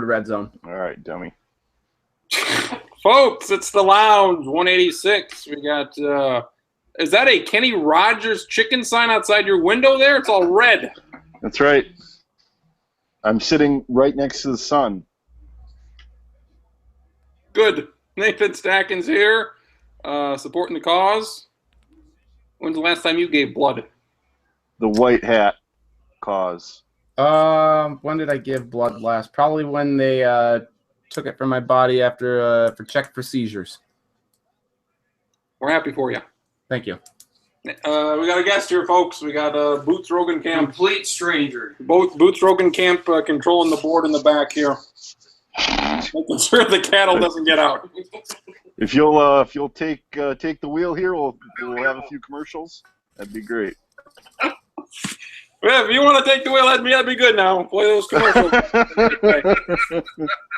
red zone. All right, dummy. Folks, it's the Lounge 186. We got is that a Kenny Rogers chicken sign outside your window there? It's all red. That's right. I'm sitting right next to the sun. Good. Nathan Stacken's here, supporting the cause. When's the last time you gave blood? The white hat cause. When did I give blood last? Probably when they took it from my body after for check for seizures. We're happy for you. Thank you. We got a guest here, folks. We got Boots Rogan Camp. Complete stranger. Boots Rogan Camp controlling the board in the back here. Making sure the cattle doesn't get out. If you'll take the wheel here, we'll have a few commercials. That'd be great. Yeah, if you want to take the wheel, that'd be good now. Play those commercials.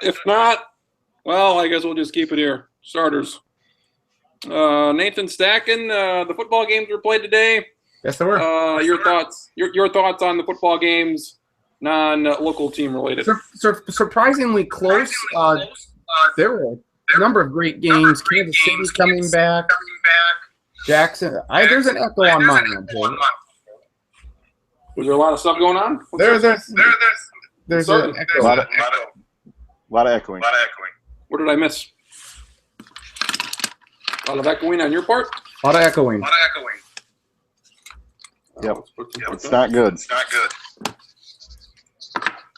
If not, well, I guess we'll just keep it here. Starters. Nathan Stacken, the football games were played today. Yes, they were. Your thoughts? Your thoughts on the football games, non-local team related? Surprisingly close. There were a number of great games. Kansas City coming back. Jackson. There's an echo on mine. Was there a lot of stuff going on? There's an echo. A lot of echoing. What did I miss? A lot of echoing on your part? A lot of echoing. Yep. It's not good.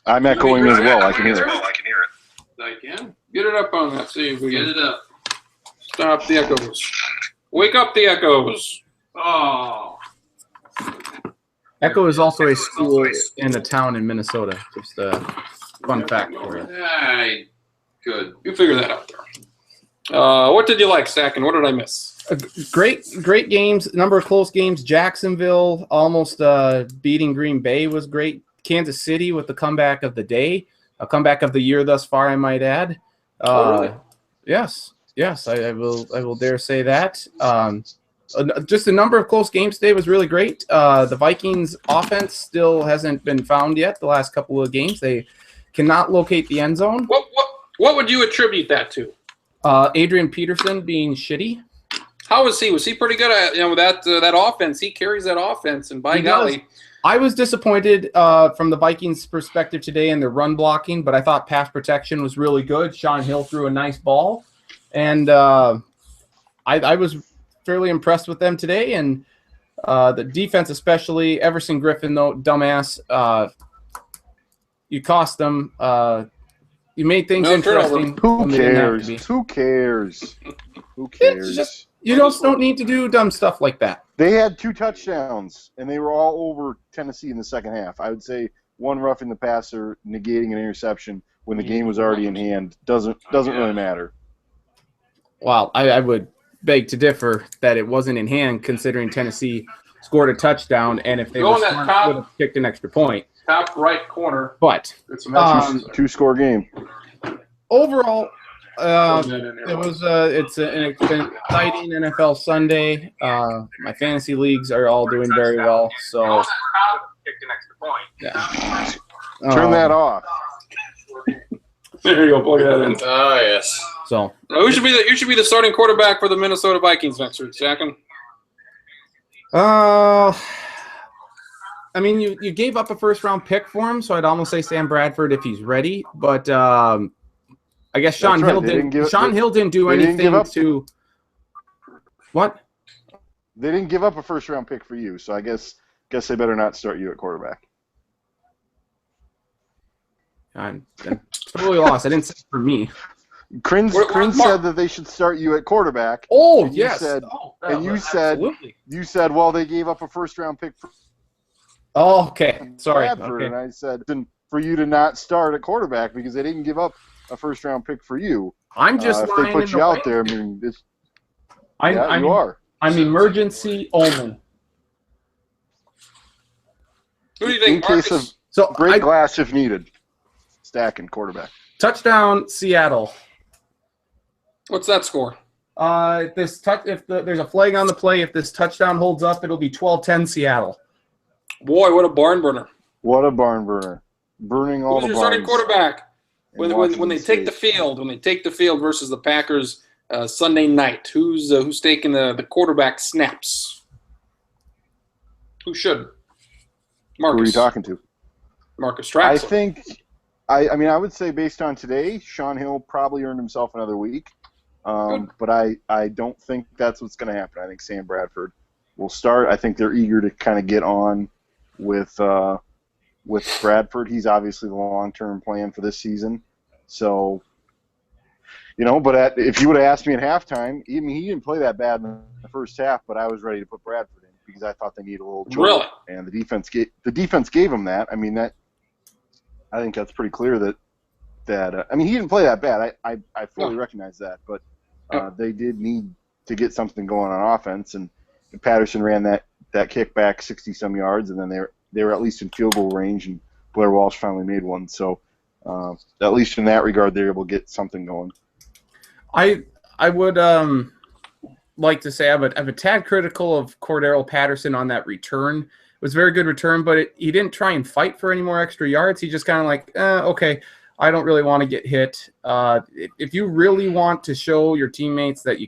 I'm echoing as well. I can hear it. I can. Get it up on that. See if we Get it up. Stop the echoes. Wake up the echoes. Oh. Echo is also a school in a town in Minnesota. Just a fun fact for you. Good. You figure that out there. What did you like, Stacken? What did I miss? Great games. Number of close games. Jacksonville almost beating Green Bay was great. Kansas City with the comeback of the day, a comeback of the year thus far, I might add. Really? Yes, I will dare say that. Just a number of close games today was really great. The Vikings offense still hasn't been found yet. The last couple of games, they cannot locate the end zone. What would you attribute that to? Adrian Peterson being shitty. How was he? Was he pretty good at that offense? He carries that offense, and by golly, I was disappointed from the Vikings' perspective today in their run blocking, but I thought pass protection was really good. Sean Hill threw a nice ball, and I was fairly impressed with them today. And the defense, especially Everson Griffin, though, dumbass, you cost them. You made things interesting. Who cares? Who cares? Who cares? You don't need to do dumb stuff like that. They had 2 touchdowns, and they were all over Tennessee in the second half. I would say one roughing the passer, negating an interception when the game was already in hand doesn't really matter. Well, I would beg to differ that it wasn't in hand, considering Tennessee scored a touchdown, and if they were smart, would have kicked an extra point. Top right corner. But it's a 2-score game. Overall, it's an exciting NFL Sunday. My fantasy leagues are all doing very well. So yeah. Turn that off. There you go. Plug that in. Oh yes. So you should be the starting quarterback for the Minnesota Vikings next week, Jacken. I mean, you gave up a first-round pick for him, so I'd almost say Sam Bradford if he's ready. But I guess Sean Hill didn't do anything to – what? They didn't give up a first-round pick for you, so I guess they better not start you at quarterback. I'm totally lost. I didn't say it for me. Krin said that they should start you at quarterback. Oh, and yes. You said, well, they gave up a first-round pick for Oh, okay. Sorry. Bradford, okay. And I said for you to not start at quarterback because they didn't give up a first-round pick for you. I'm just if they put you out there, I mean, you are. I'm emergency Omen. Who do you think? In case of glass if needed. Stack and quarterback. Touchdown, Seattle. What's that score? There's a flag on the play. If this touchdown holds up, it'll be 12-10 Seattle. Boy, what a barn burner. What a barn burner. Burning all the barns. Who's your starting quarterback? When Washington they take the State. field versus the Packers Sunday night, who's taking the quarterback snaps? Who should? Marcus. Who are you talking to? Marcus Traxler. I mean, I would say based on today, Sean Hill probably earned himself another week. But I don't think that's what's going to happen. I think Sam Bradford will start. I think they're eager to kind of get on with Bradford. He's obviously the long-term plan for this season. So, but if you would have asked me at halftime, I mean, he didn't play that bad in the first half, but I was ready to put Bradford in because I thought they needed a little jolt. Really? And the defense gave him that. I mean, I think that's pretty clear that I mean, he didn't play that bad. I fully recognize that, but they did need to get something going on offense, and Patterson ran that kickback 60-some yards, and then they were at least in field goal range, and Blair Walsh finally made one. So at least in that regard, they're able to get something going. I would like to say I'm a tad critical of Cordero Patterson on that return. It was a very good return, but he didn't try and fight for any more extra yards. He just kind of like, okay, I don't really want to get hit. If you really want to show your teammates that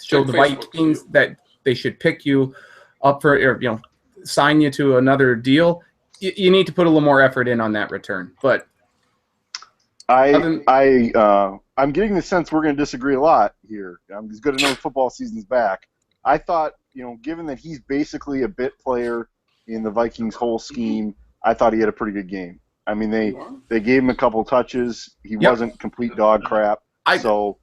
show the Vikings that they should pick you up for, or sign you to another deal, you need to put a little more effort in on that return. But I'm getting the sense we're going to disagree a lot here. It's good to know the football season's back. I thought, given that he's basically a bit player in the Vikings' whole scheme, I thought he had a pretty good game. I mean, they gave him a couple touches. He wasn't complete dog crap. Hey, the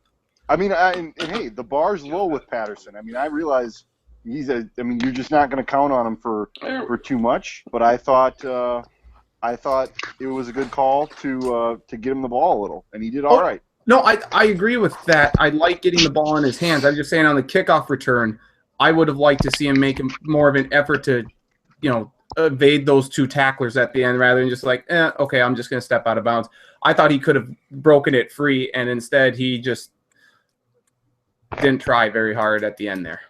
bar's low with Patterson. I mean, I realize you're just not going to count on him for too much. But I thought it was a good call to get him the ball a little, and he did all right. No, I agree with that. I like getting the ball in his hands. I'm just saying on the kickoff return, I would have liked to see him make more of an effort to, evade those two tacklers at the end rather than just like, okay, I'm just going to step out of bounds. I thought he could have broken it free, and instead he just didn't try very hard at the end there.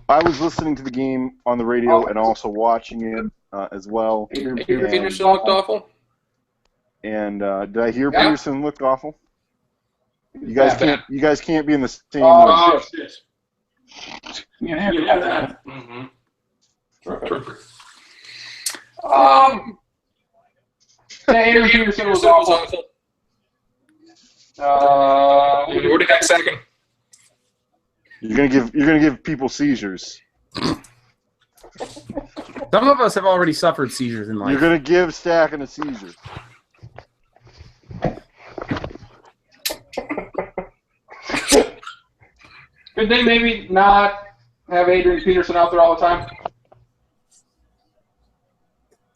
I was listening to the game on the radio and also watching it as well. Peterson looked awful. And did I hear Peterson looked awful? You guys can't be in the same room. Oh shit! Yeah. Mm-hmm. Terrific. Adrian Peterson was awful. Where did I second? You're gonna give people seizures. Some of us have already suffered seizures in life. You're gonna give Stacken a seizure. Could they maybe not have Adrian Peterson out there all the time?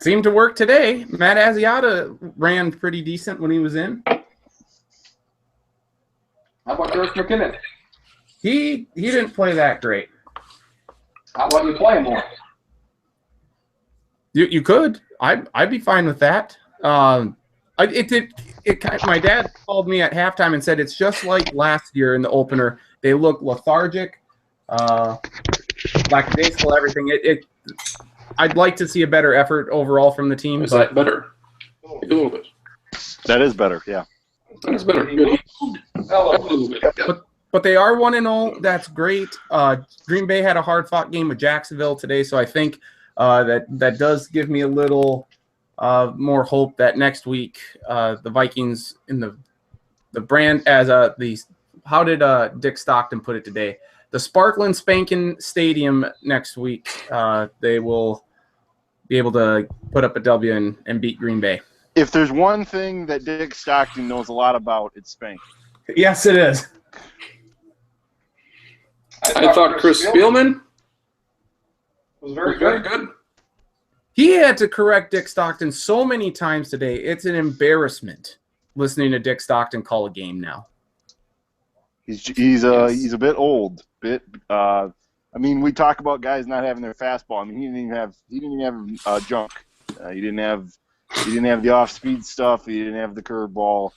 Seemed to work today. Matt Asiata ran pretty decent when he was in. How about Derek McKinnon? He didn't play that great. How about you play him more? You could. I'd be fine with that. My dad called me at halftime and said it's just like last year in the opener. They look lethargic, lackadaisical, everything. I'd like to see a better effort overall from the team. Is that better? Maybe a little bit. That is better, yeah. That's better. Good. A little bit. Yeah. But they are 1-0. That's great. Green Bay had a hard-fought game with Jacksonville today, so I think that does give me a little more hope that next week the Vikings in the brand as how did Dick Stockton put it today? The Sparklin' Spankin' Stadium next week, they will be able to put up a W and beat Green Bay. If there's one thing that Dick Stockton knows a lot about, it's spanking. Yes, it is. I thought Chris Spielman was very good. He had to correct Dick Stockton so many times today. It's an embarrassment listening to Dick Stockton call a game now. He's a bit old. We talk about guys not having their fastball. I mean, he didn't even have junk. He didn't have the off-speed stuff. He didn't have the curveball.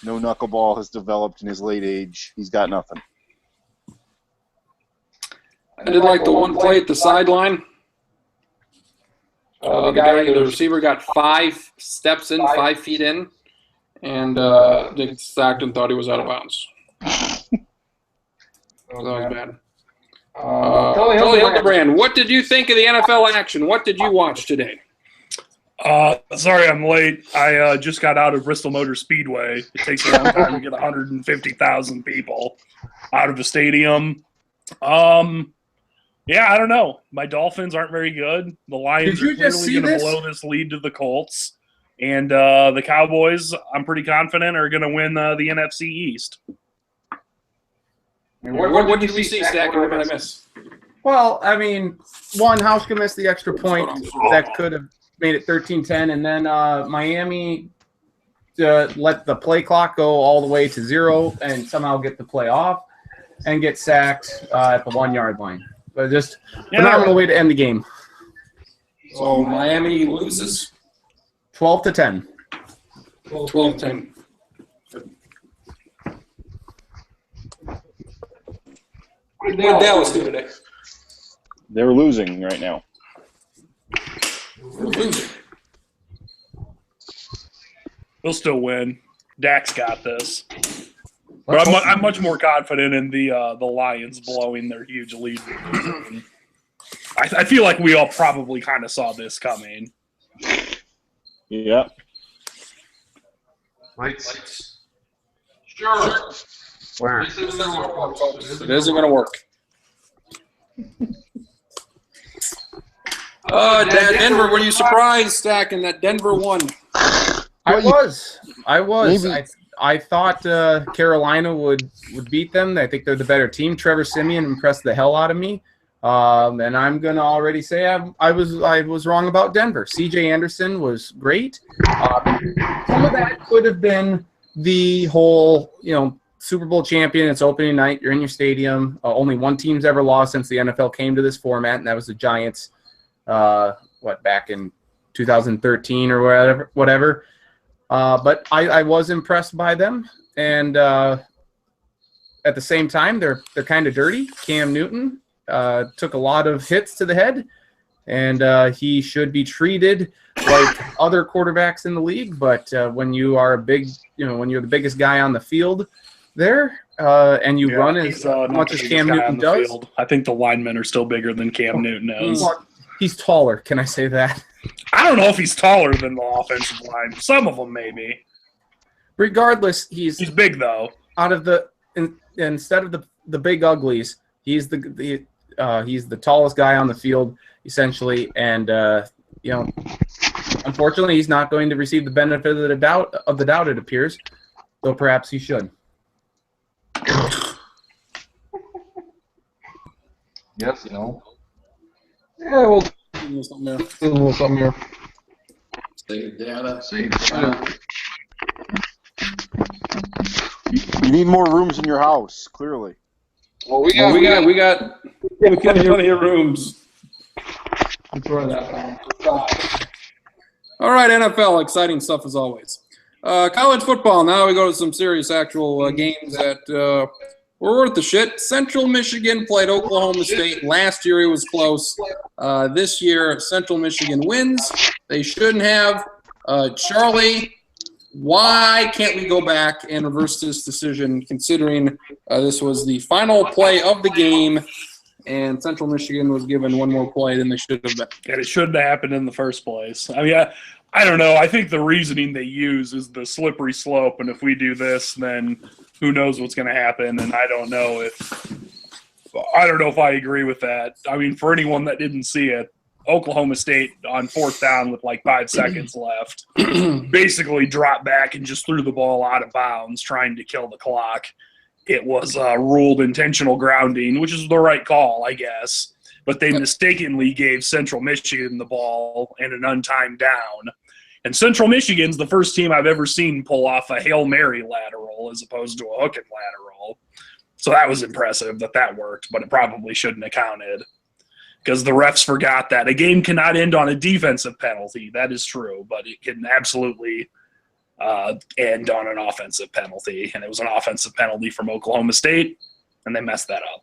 No knuckleball has developed in his late age. He's got nothing. I did like the one play at the sideline. The receiver got 5 steps in, 5 feet in. And Nick Stockton thought he was out of bounds. That was bad. Tully Hildebrand, what did you think of the NFL action? What did you watch today? Sorry I'm late. I just got out of Bristol Motor Speedway. It takes a long time to get 150,000 people out of the stadium. Yeah, I don't know. My Dolphins aren't very good. The Lions are clearly going to blow this lead to the Colts. And the Cowboys, I'm pretty confident, are going to win the NFC East. What did we see, Stack? What did I miss? Well, I mean, one, Hauschka missed the extra point that could have made it 13-10, and then Miami let the play clock go all the way to 0 and somehow get the play off and get sacked at the 1-yard line. But just phenomenal way to end the game. So Miami loses 12-10. 12-10. What did Dallas do today? They're losing right now. They'll still win. Dak's got this. But I'm much more confident in the Lions blowing their huge lead. I feel like we all probably kind of saw this coming. Yeah. Lights. Sure. Where? It isn't going to work. Denver, were you surprised, Stacking, that Denver won? I was. Maybe. I thought Carolina would beat them. I think they're the better team. Trevor Siemian impressed the hell out of me. And I'm going to already say I was wrong about Denver. C.J. Anderson was great. Some of that could have been the whole, Super Bowl champion. It's opening night. You're in your stadium. Only one team's ever lost since the NFL came to this format, and that was the Giants. Back in 2013 or whatever. But I was impressed by them, and at the same time, they're kind of dirty. Cam Newton took a lot of hits to the head, and he should be treated like other quarterbacks in the league. But when you are when you're the biggest guy on the field there, and you run as much as Cam Newton does, field. I think the linemen are still bigger than Cam Newton is. He's taller. Can I say that? I don't know if he's taller than the offensive line. Some of them maybe. Regardless, he's big though. Out of instead of the big uglies, he's the tallest guy on the field essentially, and unfortunately, he's not going to receive the benefit of the doubt. It appears, though perhaps he should. Yes, Yeah, we'll do a little something here. Save data. You need more rooms in your house, clearly. Well, we got plenty of rooms. Enjoy that. All right, NFL, exciting stuff as always. College football. Now we go to some serious actual games that were worth the shit. Central Michigan played Oklahoma State. Last year it was close. This year Central Michigan wins. They shouldn't have. Charlie, why can't we go back and reverse this decision considering this was the final play of the game and Central Michigan was given one more play than they should have been? And it shouldn't have happened in the first place. I mean, I don't know. I think the reasoning they use is the slippery slope, and if we do this, then who knows what's going to happen, and I don't know if I agree with that. I mean, for anyone that didn't see it, Oklahoma State on 4th down with like 5 seconds left basically dropped back and just threw the ball out of bounds trying to kill the clock. It was ruled intentional grounding, which is the right call, I guess. But they mistakenly gave Central Michigan the ball in an untimed down. And Central Michigan's the first team I've ever seen pull off a Hail Mary lateral as opposed to a hook and lateral. So that was impressive that worked, but it probably shouldn't have counted because the refs forgot that. A game cannot end on a defensive penalty. That is true, but it can absolutely end on an offensive penalty. And it was an offensive penalty from Oklahoma State, and they messed that up.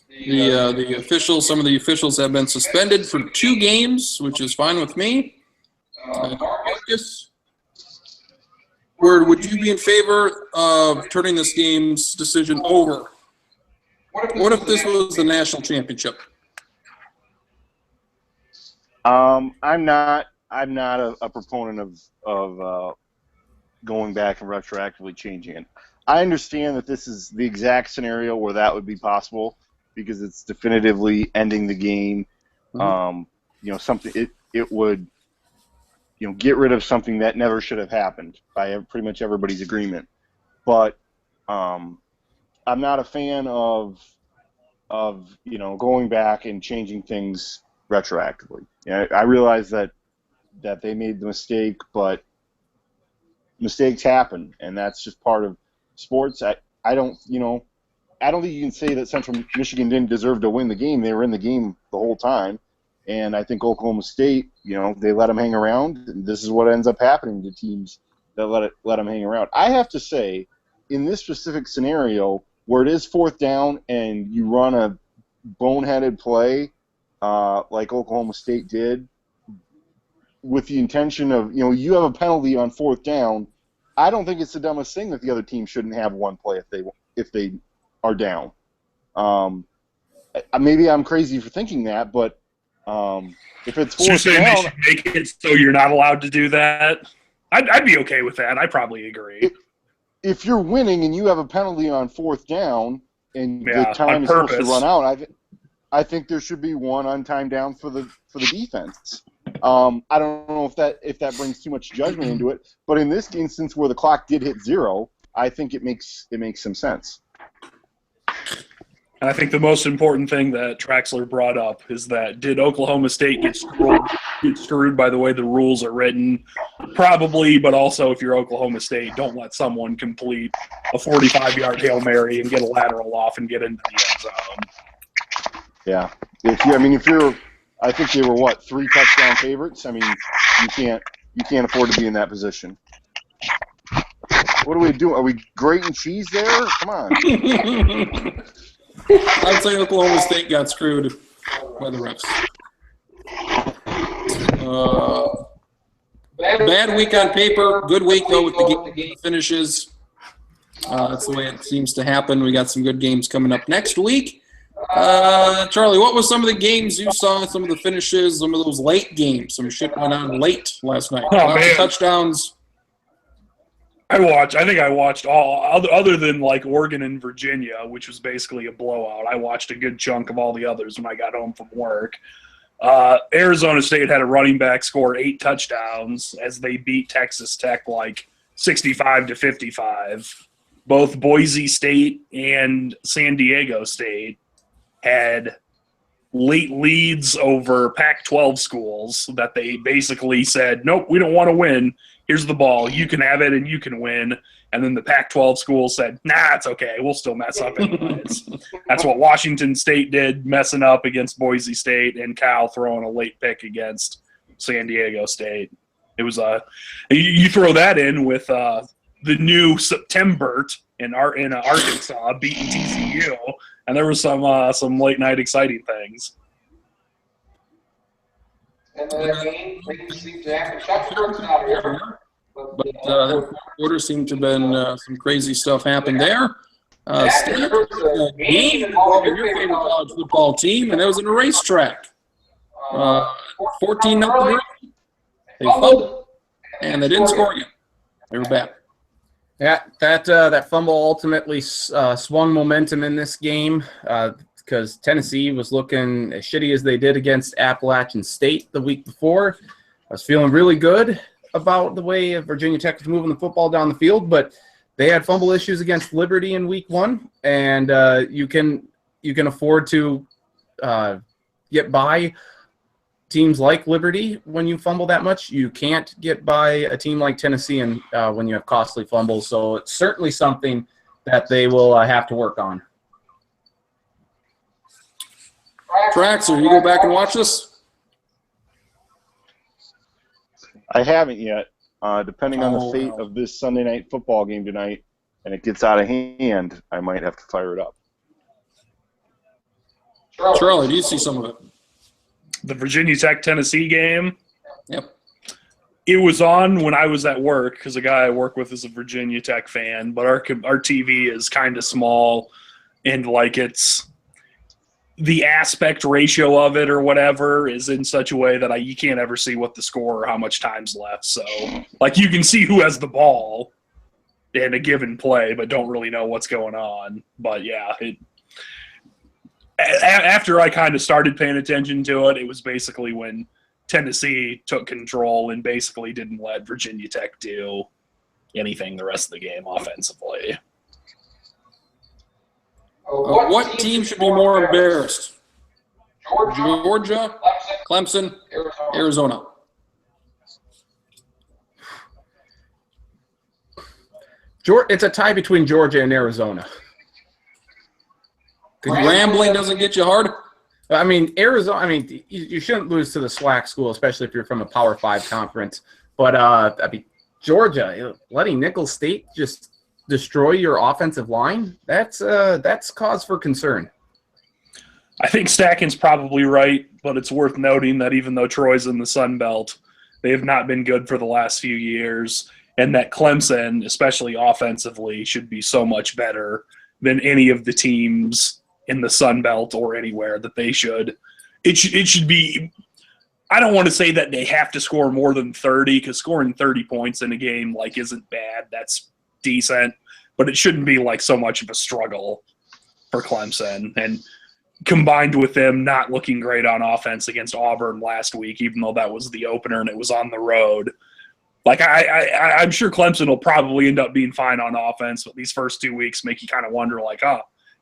The officials, some of the officials have been suspended for 2 games, which is fine with me. Marcus, would you be in favor of turning this game's decision over? What if this was the national championship? I'm not a proponent of going back and retroactively changing it. I understand that this is the exact scenario where that would be possible because it's definitively ending the game. Something it would get rid of something that never should have happened by pretty much everybody's agreement. But I'm not a fan of going back and changing things retroactively. I realize that they made the mistake, but mistakes happen, and that's just part of sports. I don't think you can say that Central Michigan didn't deserve to win the game. They were in the game the whole time, and I think Oklahoma State, they let them hang around, and this is what ends up happening to teams that let them hang around. I have to say, in this specific scenario where it is fourth down and you run a boneheaded play like Oklahoma State did, with the intention of, you have a penalty on fourth down, I don't think it's the dumbest thing that the other team shouldn't have one play if they are down. Maybe I'm crazy for thinking that, but if it's fourth so down, they should make it so you're not allowed to do that. I'd be okay with that. I probably agree. If you're winning and you have a penalty on fourth down and the time is supposed to run out, I think there should be one on time down for the defense. I don't know if that brings too much judgment into it, but in this instance where the clock did hit 0, I think it makes some sense. And I think the most important thing that Traxler brought up is that did Oklahoma State get screwed by the way the rules are written? Probably, but also if you're Oklahoma State, don't let someone complete a 45-yard Hail Mary and get a lateral off and get into the end zone. Yeah. I think they were 3 touchdown favorites. I mean, you can't afford to be in that position. What are we doing? Are we grating cheese there? Come on. I'd say Oklahoma State got screwed by the refs. Bad week on paper, good week though with the game finishes. That's the way it seems to happen. We got some good games coming up next week. Charlie, what was some of the games you saw, some of the finishes, some of those late games? Some shit went on late last night. Touchdowns. I think I watched all, other than like Oregon and Virginia, which was basically a blowout. I watched a good chunk of all the others when I got home from work. Arizona State had a running back score 8 touchdowns as they beat Texas Tech like 65-55. Both Boise State and San Diego State had late leads over Pac-12 schools that they basically said, nope, we don't want to win. Here's the ball. You can have it and you can win. And then the Pac-12 schools said, nah, it's okay. We'll still mess up anyways. That's what Washington State did, messing up against Boise State, and Cal throwing a late pick against San Diego State. It was you throw that in with the new September in Arkansas beating TCU, and there was some late night exciting things. And then not here. But quarter seemed to have been some crazy stuff happened there. State game involving your favorite college football team, and it was in a racetrack. 14-0. They fumbled, and they didn't score again. They were back. Yeah, that fumble ultimately swung momentum in this game because Tennessee was looking as shitty as they did against Appalachian State the week before. I was feeling really good about the way Virginia Tech was moving the football down the field, but they had fumble issues against Liberty in week 1, and you can afford to get by teams like Liberty when you fumble that much. You can't get by a team like Tennessee and when you have costly fumbles. So it's certainly something that they will have to work on. Traxler, you go back and watch this? I haven't yet. Depending on the fate of this Sunday night football game tonight, and it gets out of hand, I might have to fire it up. Charlie, do you see some of it? The Virginia Tech-Tennessee game? Yep. It was on when I was at work because the guy I work with is a Virginia Tech fan, but our TV is kind of small and like it's the aspect ratio of it or whatever is in such a way that you can't ever see what the score or how much time's left. So like you can see who has the ball in a given play, but don't really know what's going on. But yeah, after I kind of started paying attention to it, it was basically when Tennessee took control and basically didn't let Virginia Tech do anything the rest of the game offensively. What team should be more embarrassed? Georgia, Clemson, Arizona. It's a tie between Georgia and Arizona. Rambling doesn't get you hard? I mean, Arizona. I mean, you shouldn't lose to the SWAC school, especially if you're from a Power 5 conference. But I mean, Georgia letting Nicholls State just destroy your offensive line, that's cause for concern. I think Stacken's probably right, but it's worth noting that even though Troy's in the Sun Belt, they have not been good for the last few years, and that Clemson, especially offensively, should be so much better than any of the teams in the Sun Belt or anywhere that they should. It should be – I don't want to say that they have to score more than 30 because scoring 30 points in a game isn't bad. That's decent, but it shouldn't be so much of a struggle for Clemson. And combined with them not looking great on offense against Auburn last week, even though that was the opener and it was on the road, I'm sure Clemson will probably end up being fine on offense, but these first 2 weeks make you kind of wonder,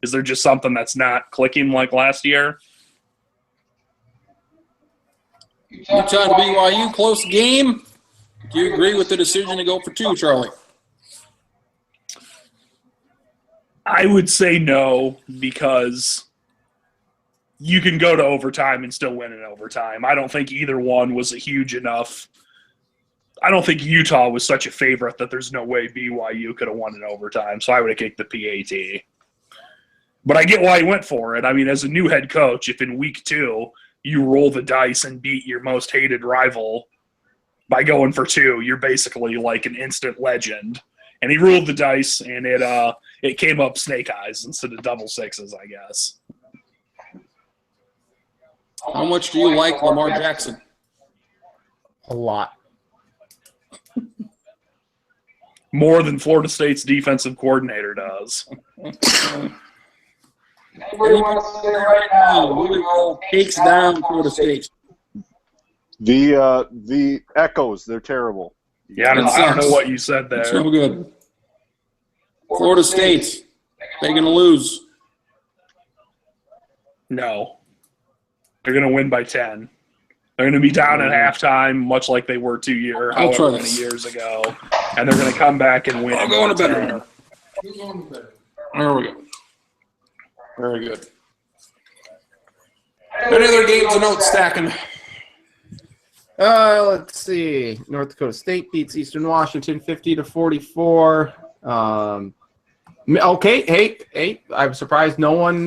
is there just something that's not clicking like last year? Utah to BYU, close game. Do you agree with the decision to go for 2, Charlie? I would say no, because you can go to overtime and still win in overtime. I don't think either one was a huge enough. I don't think Utah was such a favorite that there's no way BYU could have won in overtime, so I would have kicked the PAT. But I get why he went for it. I mean, as a new head coach, if in week 2 you roll the dice and beat your most hated rival by going for 2, you're basically like an instant legend. And he rolled the dice, and it came up snake eyes instead of double sixes, I guess. How much do you like Lamar Jackson? A lot. More than Florida State's defensive coordinator does. Anybody want to say right now, Louisville takes down Florida State? The Echoes, they're terrible. Yeah, I don't know what you said there. So good. Florida State, they're going to lose. No. They're going to win by 10. They're going to be down at halftime, much like they were 2 years, however many years ago. And they're going to come back and win. I'll go in a better. There we go. Very good. Any other games to note, Stacking? Let's see. North Dakota State beats Eastern Washington 50-44. Okay, hey, I'm surprised no one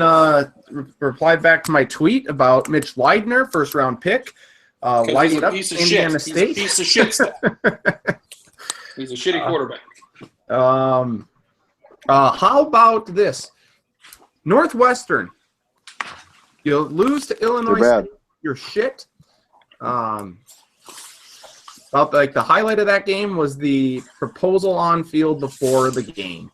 replied back to my tweet about Mitch Leidner, first-round pick. Lighting up Indiana State. He's a piece of shit stuff. He's a shitty quarterback. How about this? Northwestern. You lose to Illinois State, you're shit. About the highlight of that game was the proposal on field before the game.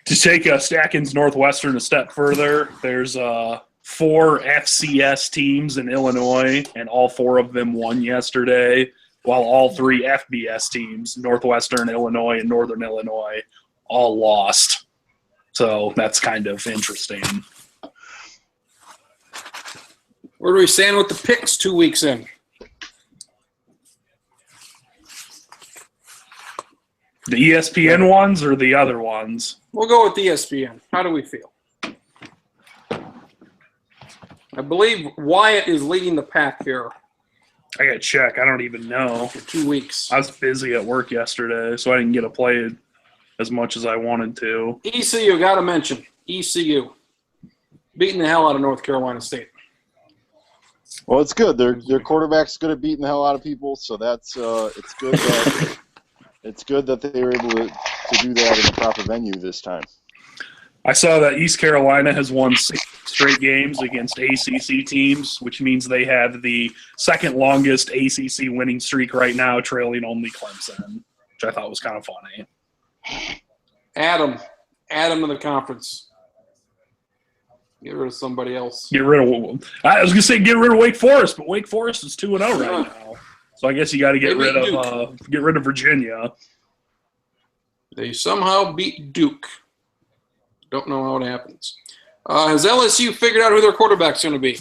To take Stacken's Northwestern a step further, there's 4 FCS teams in Illinois, and all 4 of them won yesterday, while all 3 FBS teams, Northwestern Illinois and Northern Illinois, all lost. So that's kind of interesting. Where do we stand with the picks 2 weeks in? The ESPN ones or the other ones? We'll go with ESPN. How do we feel? I believe Wyatt is leading the pack here. I got to check. I don't even know. For 2 weeks. I was busy at work yesterday, so I didn't get to play as much as I wanted to. ECU, got to mention. ECU. Beating the hell out of North Carolina State. Well, it's good. Their quarterback's good at beating the hell out of people, so that's it's good that they were able to do that in the proper venue this time. I saw that East Carolina has won 6 straight games against ACC teams, which means they have the second longest ACC winning streak right now, trailing only Clemson, which I thought was kind of funny. Adam of the conference. Get rid of somebody else. I was going to say get rid of Wake Forest, but Wake Forest is 2-0 right now. So I guess you got to get rid of Virginia. They somehow beat Duke. Don't know how it happens. Has LSU figured out who their quarterback's going to be?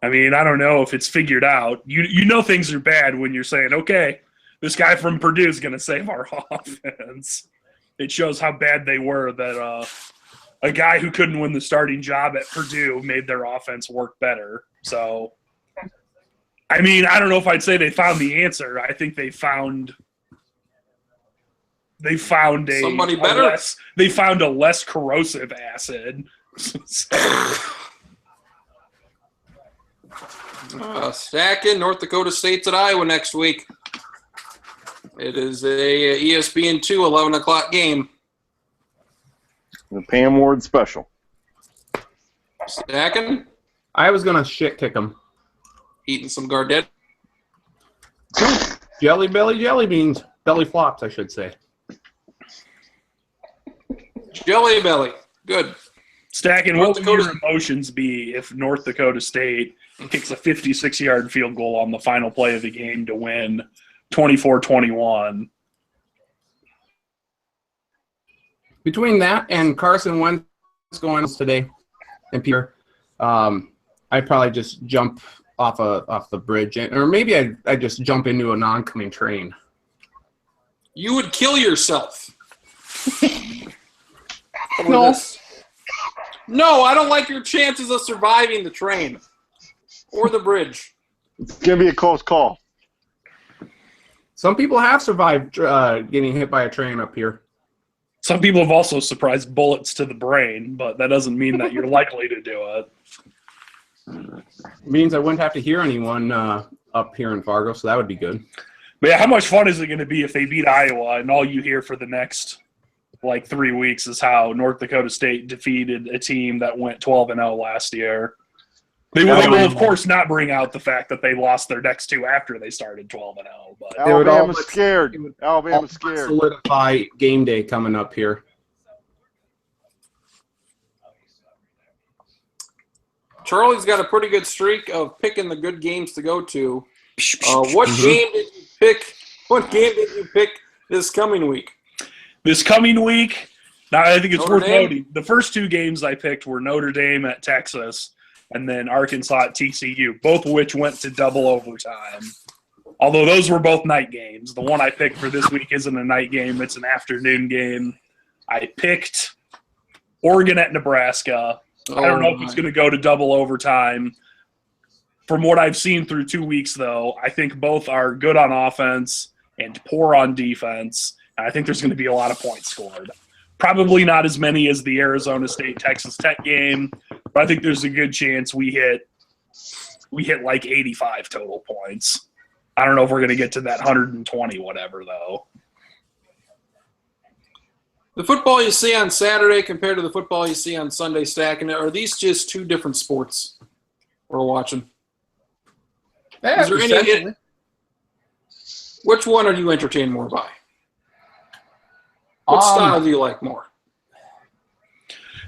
I mean, I don't know if it's figured out. You know things are bad when you're saying, okay, this guy from Purdue is going to save our offense. It shows how bad they were that a guy who couldn't win the starting job at Purdue made their offense work better. So, I mean, I don't know if I'd say they found the answer. I think they found somebody better. They found a less corrosive acid. Stacking North Dakota State's at Iowa next week. It is a ESPN2 11 o'clock game. The Pam Ward special. Stacking. I was gonna shit kick him. Eating some Gardette. Jelly beans, belly flops, I should say. Jelly belly. Good. Stacking, what would your emotions be if North Dakota State kicks a 56-yard field goal on the final play of the game to win 24-21? Between that and Carson Wentz going today and Peter, I'd probably just jump off the bridge, or maybe I'd just jump into an oncoming train. You would kill yourself. No, I don't like your chances of surviving the train or the bridge. It's going to be a close call. Some people have survived getting hit by a train up here. Some people have also surprised bullets to the brain, but that doesn't mean that you're likely to do it. It means I wouldn't have to hear anyone up here in Fargo, so that would be good. But yeah, how much fun is it going to be if they beat Iowa and all you hear for the next 3 weeks is how North Dakota State defeated a team that went 12-0 last year? They will, of course, not bring out the fact that they lost their next 2 after they started 12-0. But Alabama's scared. Alabama's scared. Solidify game day coming up here. Charlie's got a pretty good streak of picking the good games to go to. What game did you pick? What game did you pick this coming week? This coming week, now I think it's Notre worth Dame? noting. The first 2 games I picked were Notre Dame at Texas and then Arkansas at TCU, both of which went to double overtime. Although those were both night games. The one I picked for this week isn't a night game. It's an afternoon game. I picked Oregon at Nebraska. I don't know if it's going to go to double overtime. From what I've seen through 2 weeks, though, I think both are good on offense and poor on defense. And I think there's going to be a lot of points scored. Probably not as many as the Arizona State-Texas Tech game, but I think there's a good chance we hit like 85 total points. I don't know if we're going to get to that 120 whatever, though. The football you see on Saturday compared to the football you see on Sunday, Stacking, are these just 2 different sports we're watching? Yeah, Is there any? Which one are you entertained more by? What style do you like more?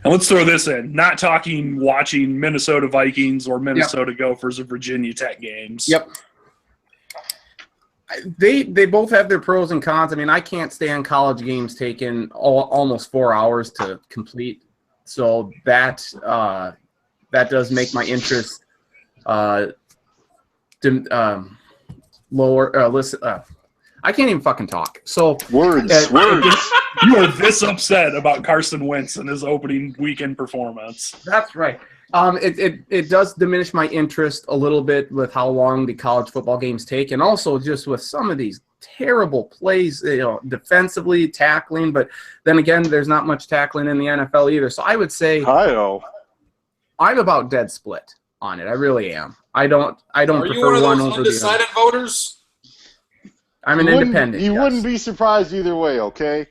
And let's throw this in. Not talking watching Minnesota Vikings or Minnesota Gophers or Virginia Tech games. Yep. They both have their pros and cons. I mean, I can't stand college games taking almost 4 hours to complete. So that does make my interest lower. Listen, I can't even fucking talk. So words. You are this upset about Carson Wentz and his opening weekend performance. That's right. It does diminish my interest a little bit with how long the college football games take, and also just with some of these terrible plays, defensively, tackling. But then again, there's not much tackling in the NFL either. So I would say Hi-oh. I'm about dead split on it. I really am. I don't Are prefer you one of one those over the other. undecided voters? I'm an independent. You yes. wouldn't be surprised either way, okay?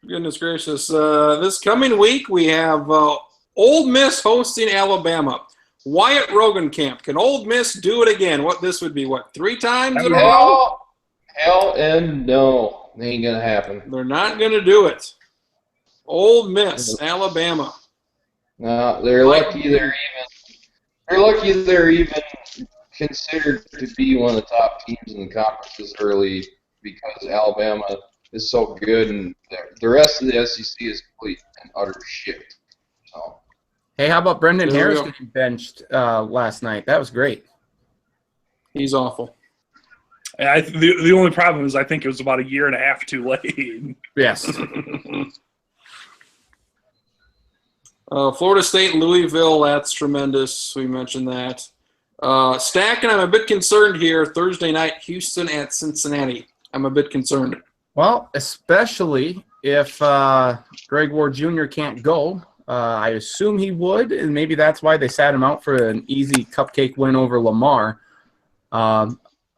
Goodness gracious. This coming week, we have Ole Miss hosting Alabama. Wyatt Rogan camp. Can Ole Miss do it again? This would be, 3 times in a row? Hell and no. It ain't going to happen. They're not going to do it. Ole Miss, Alabama. No, they're lucky they're even considered to be one of the top teams in the conferences early because Alabama is so good and the rest of the SEC is complete and utter shit. So. Hey, how about Brendan There we Harris go. getting benched last night? That was great. He's awful. The only problem is I think it was about a year and a half too late. Yes. Florida State, Louisville, that's tremendous. We mentioned that. Stacking, I'm a bit concerned here. Thursday night, Houston at Cincinnati. I'm a bit concerned. Well, especially if Greg Ward Jr. can't go. I assume he would, and maybe that's why they sat him out for an easy cupcake win over Lamar. I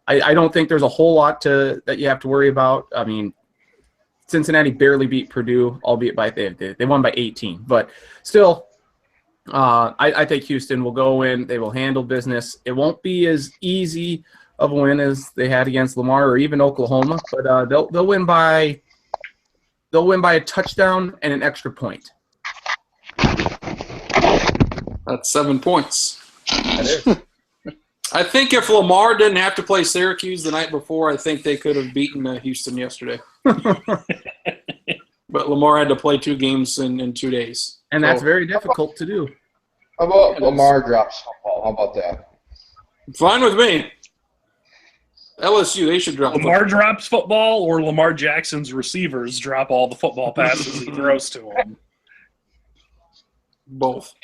don't think there's a whole lot that you have to worry about. I mean, Cincinnati barely beat Purdue, albeit they won by 18. But still, I think Houston will go in. They will handle business. It won't be as easy of a win as they had against Lamar or even Oklahoma, but they'll win by a touchdown and an extra point. That's 7 points. That is. I think if Lamar didn't have to play Syracuse the night before, I think they could have beaten Houston yesterday. But Lamar had to play 2 games in 2 days. And that's very difficult to do. How about Lamar drops football? How about that? Fine with me. LSU, they should drop Lamar football. drops football, or Lamar Jackson's receivers drop all the football passes he throws to him. Both.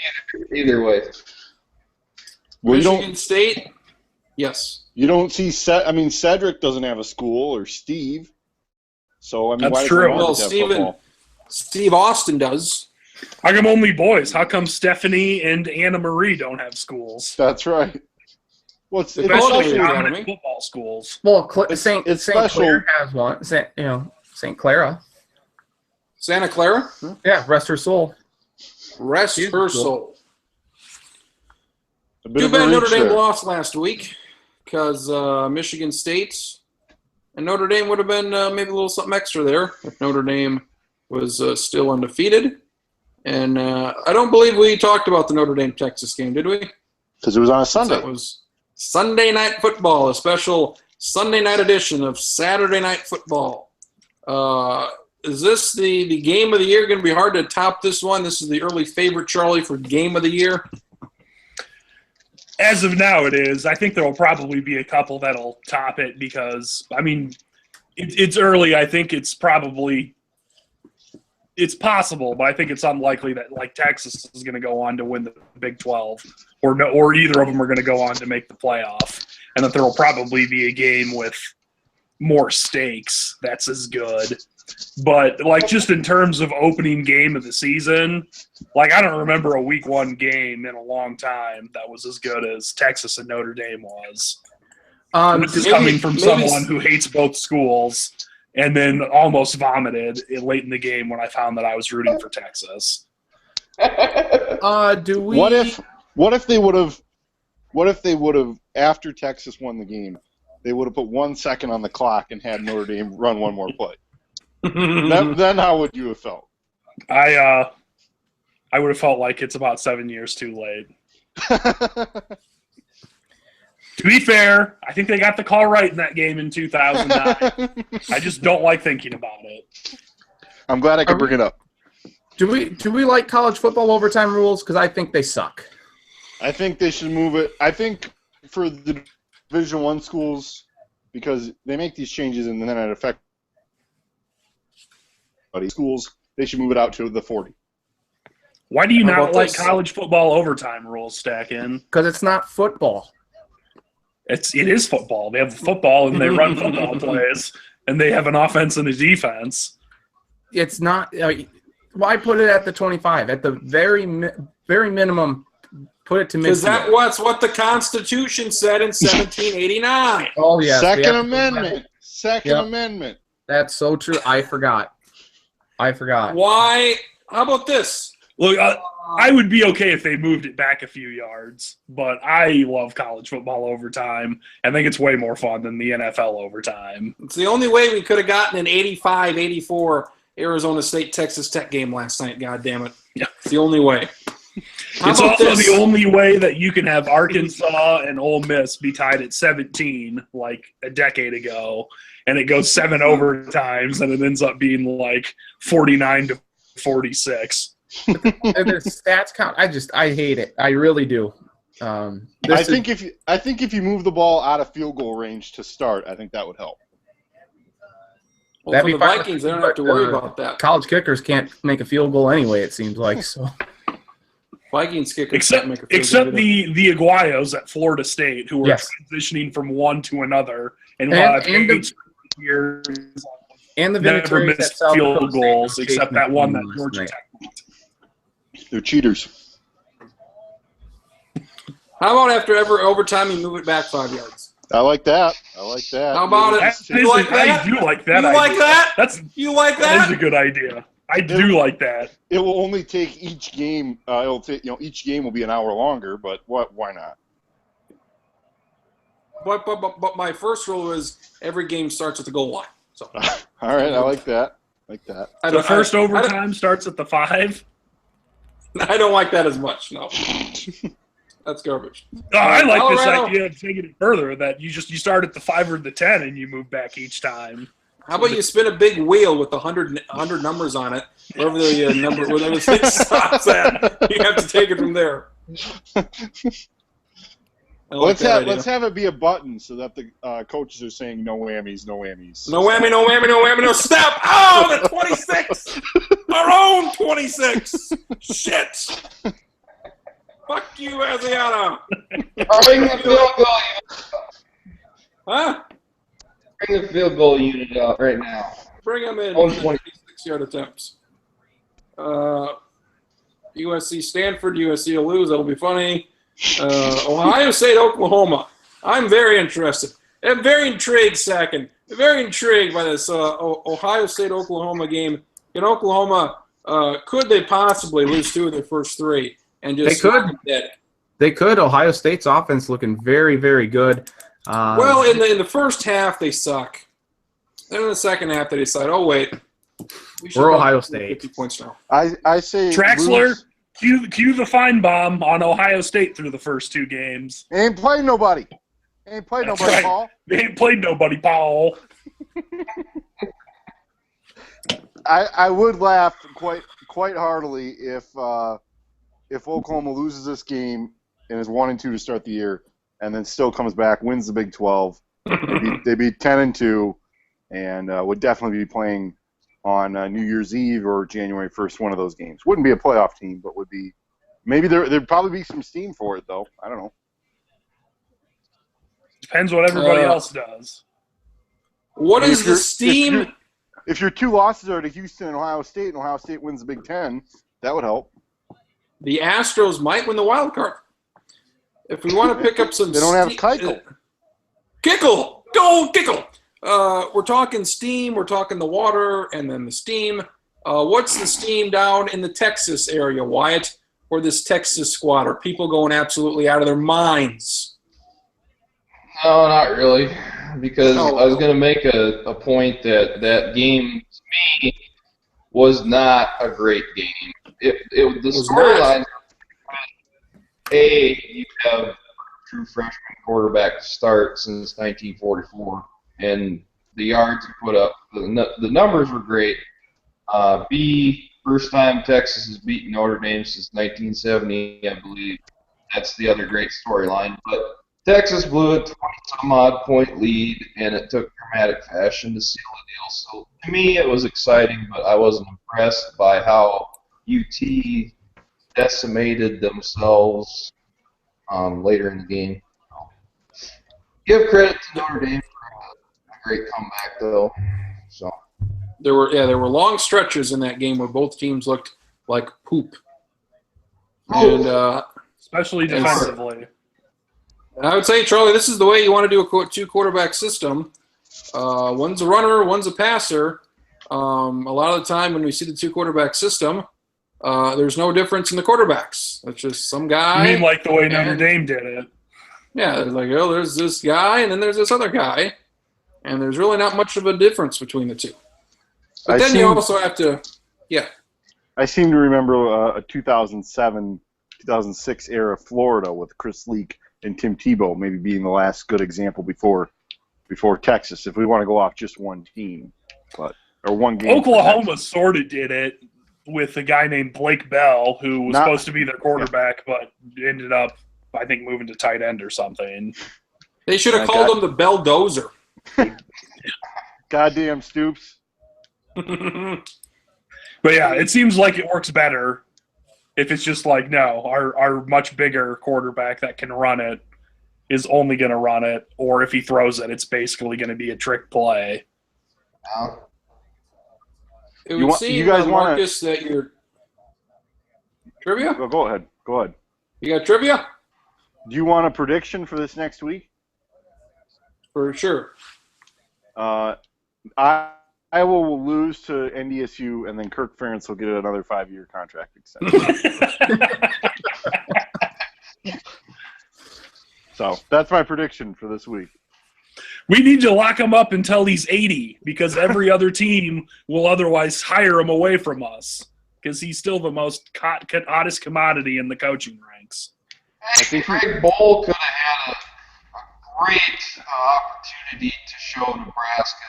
Either way. Well, Michigan State, yes. you don't see Cedric doesn't have a school or Steve. So That's why does true. Lamar Well, just have Steven- football? Steve Austin does. How come only boys? How come Stephanie and Anna Marie don't have schools? That's right. Well, it's Especially Especially Especially dominant Academy. football schools. Well, It's St. special. Clair has one. St. Clara. Santa Clara, Yeah, rest her soul. rest She's her cool. soul. a bit Too of a bad Notre reach Dame there. lost last week because Michigan State and Notre Dame would have been maybe a little something extra there if Notre Dame was still undefeated. And I don't believe we talked about the Notre Dame-Texas game, did we? Because it was on a Sunday. That was Sunday Night Football, a special Sunday night edition of Saturday Night Football. Is this the game of the year? Going to be hard to top this one. This is the early favorite, Charlie, for game of the year. As of now, it is. I think there will probably be a couple that'll top it because, it's early. I think it's possible, but I think it's unlikely that Texas is going to go on to win the Big 12, or either of them are going to go on to make the playoff, and that there will probably be a game with more stakes that's as good. But just in terms of opening game of the season, I don't remember a week 1 game in a long time that was as good as Texas and Notre Dame was. This is coming from someone who hates both schools and then almost vomited late in the game when I found that I was rooting for Texas. Do we? What if they would have after Texas won the game, they would have put 1 second on the clock and had Notre Dame run one more play. Then how would you have felt? I would have felt like it's about 7 years too late. To be fair, I think they got the call right in that game in 2009. I just don't like thinking about it. I'm glad I could bring it up. Do we like college football overtime rules? Because I think they suck. I think they should move it. I think for the Division I schools, because they make these changes and then it affects schools, they should move it out to the 40. Why do you How not about like this? college football overtime rules, Stackin? Because it's not football. It is football. They have football and they run football plays, and they have an offense and a defense. It's not. Why put it at the 25? At the very minimum, put it to midfield. Because that's what the Constitution said in 1789. Oh yes, Second Amendment. Second Amendment. That's so true. I forgot. Why? How about this? Look, I would be okay if they moved it back a few yards, but I love college football overtime. I think it's way more fun than the NFL overtime. It's the only way we could have gotten an 85-84 Arizona State Texas Tech game last night. God damn it! Yeah. It's the only way. It's also the only way that you can have Arkansas and Ole Miss be tied at 17 like a decade ago, and it goes 7 overtimes, and it ends up being like 49-46. And the stats count. I hate it. I really do. I think if you move the ball out of field goal range to start, I think that would help. Well, for the Vikings, they don't have to worry about that. College kickers can't make a field goal anyway. It seems like so. Vikings kickers can't make a field except goal. the Aguayos at Florida State who are transitioning from one to another and the never Vinatieri's missed at South field Dakota goals State except that one that Georgia night. Tech. They're cheaters. How about after every overtime, you move it back 5 yards? I like that. How about it? You like that? I do like that. You like that? You like That is a that? good idea. I do like that. It will only take each game. It'll take each game will be an hour longer, but why not? But my first rule is every game starts at the goal line. So All right, I like that. The first overtime starts at the 5. I don't like that as much. No, that's garbage. I like this Colorado. idea of taking it further. That you start at the 5 or the 10 and you move back each time. How about you spin a big wheel with 100 numbers on it, wherever the thing stops at, you have to take it from there. Let's have it be a button so that the coaches are saying no whammies, no whammies. No whammy, no whammy, no whammy, no step. Oh, the 26. Our own 26. Shit. Fuck you, Asiata. Bring the field goal. Huh? Bring the field goal unit out right now. Bring them in. Only 20. 26-yard attempts. USC Stanford. USC will lose. That'll be funny. Ohio State Oklahoma. I'm very interested. I'm very intrigued, second. Very intrigued by this Ohio State Oklahoma game. In Oklahoma, could they possibly lose 2 of their first 3 and just They could. knock them dead? They could. Ohio State's offense looking very, very good. Well, in the first half, they suck. Then in the second half, they decide, oh, wait. We're Ohio State. 50 points now. I say Traxler, lose. cue the fine bomb on Ohio State through the first 2 games. Ain't played nobody. That's Nobody, right. Paul. They ain't played nobody, Paul. I would laugh quite heartily if Oklahoma loses this game and is 1-2 to start the year, and then still comes back, wins the Big 12. They'd be 10-2, and would definitely be playing on New Year's Eve or January 1st, one of those games. Wouldn't be a playoff team, but would be. Maybe there'd probably be some steam for it, though. I don't know. Depends what everybody else does. What I mean, is the steam? If your 2 losses are to Houston and Ohio State wins the Big 10, that would help. The Astros might win the wild card. If we want to pick up some They don't have Keuchel. Kickle! Go Kickle! We're talking steam, we're talking the water, and then the steam. What's the steam down in the Texas area, Wyatt? Or this Texas squad? Are people going absolutely out of their minds? No, not really, because I was going to make a point that game, to me, was not a great game. The storyline, you have a true freshman quarterback to start since 1944, and the yards he put up, the numbers were great. B, first time Texas has beaten Notre Dame since 1970, I believe. That's the other great storyline. But Texas blew a 20-some-odd point lead, and it took dramatic fashion to seal the deal. So to me, it was exciting, but I wasn't impressed by how UT decimated themselves later in the game. Give credit to Notre Dame for a great comeback, though. So There were long stretches in that game where both teams looked like poop. And Especially defensively. I would say, Charlie, this is the way you want to do a two-quarterback system. One's a runner, one's a passer. A lot of the time when we see the two-quarterback system, there's no difference in the quarterbacks. It's just some guy. You mean like the way Notre Dame did it? Yeah, there's like, oh, there's this guy, and then there's this other guy. And there's really not much of a difference between the two. But then you also have to, I seem to remember a 2007, 2006 era Florida with Chris Leak and Tim Tebow maybe being the last good example before Texas, if we want to go off just one team, or one game. Oklahoma sort of did it with a guy named Blake Bell, who was supposed to be their quarterback, but ended up, I think, moving to tight end or something. They should have called him the Bell Dozer. Goddamn Stoops. But yeah, it seems like it works better if it's just like, no, our much bigger quarterback that can run it is only going to run it, or if he throws it, it's basically going to be a trick play. It would seem, Marcus, that you're – trivia? Go ahead. You got trivia? Do you want a prediction for this next week? For sure. Iowa will lose to NDSU, and then Kirk Ferentz will get another 5-year contract extension. So that's my prediction for this week. We need to lock him up until he's 80 because every other team will otherwise hire him away from us because he's still the most hottest commodity in the coaching ranks. I think Greg Bowl could have had a great opportunity to show Nebraska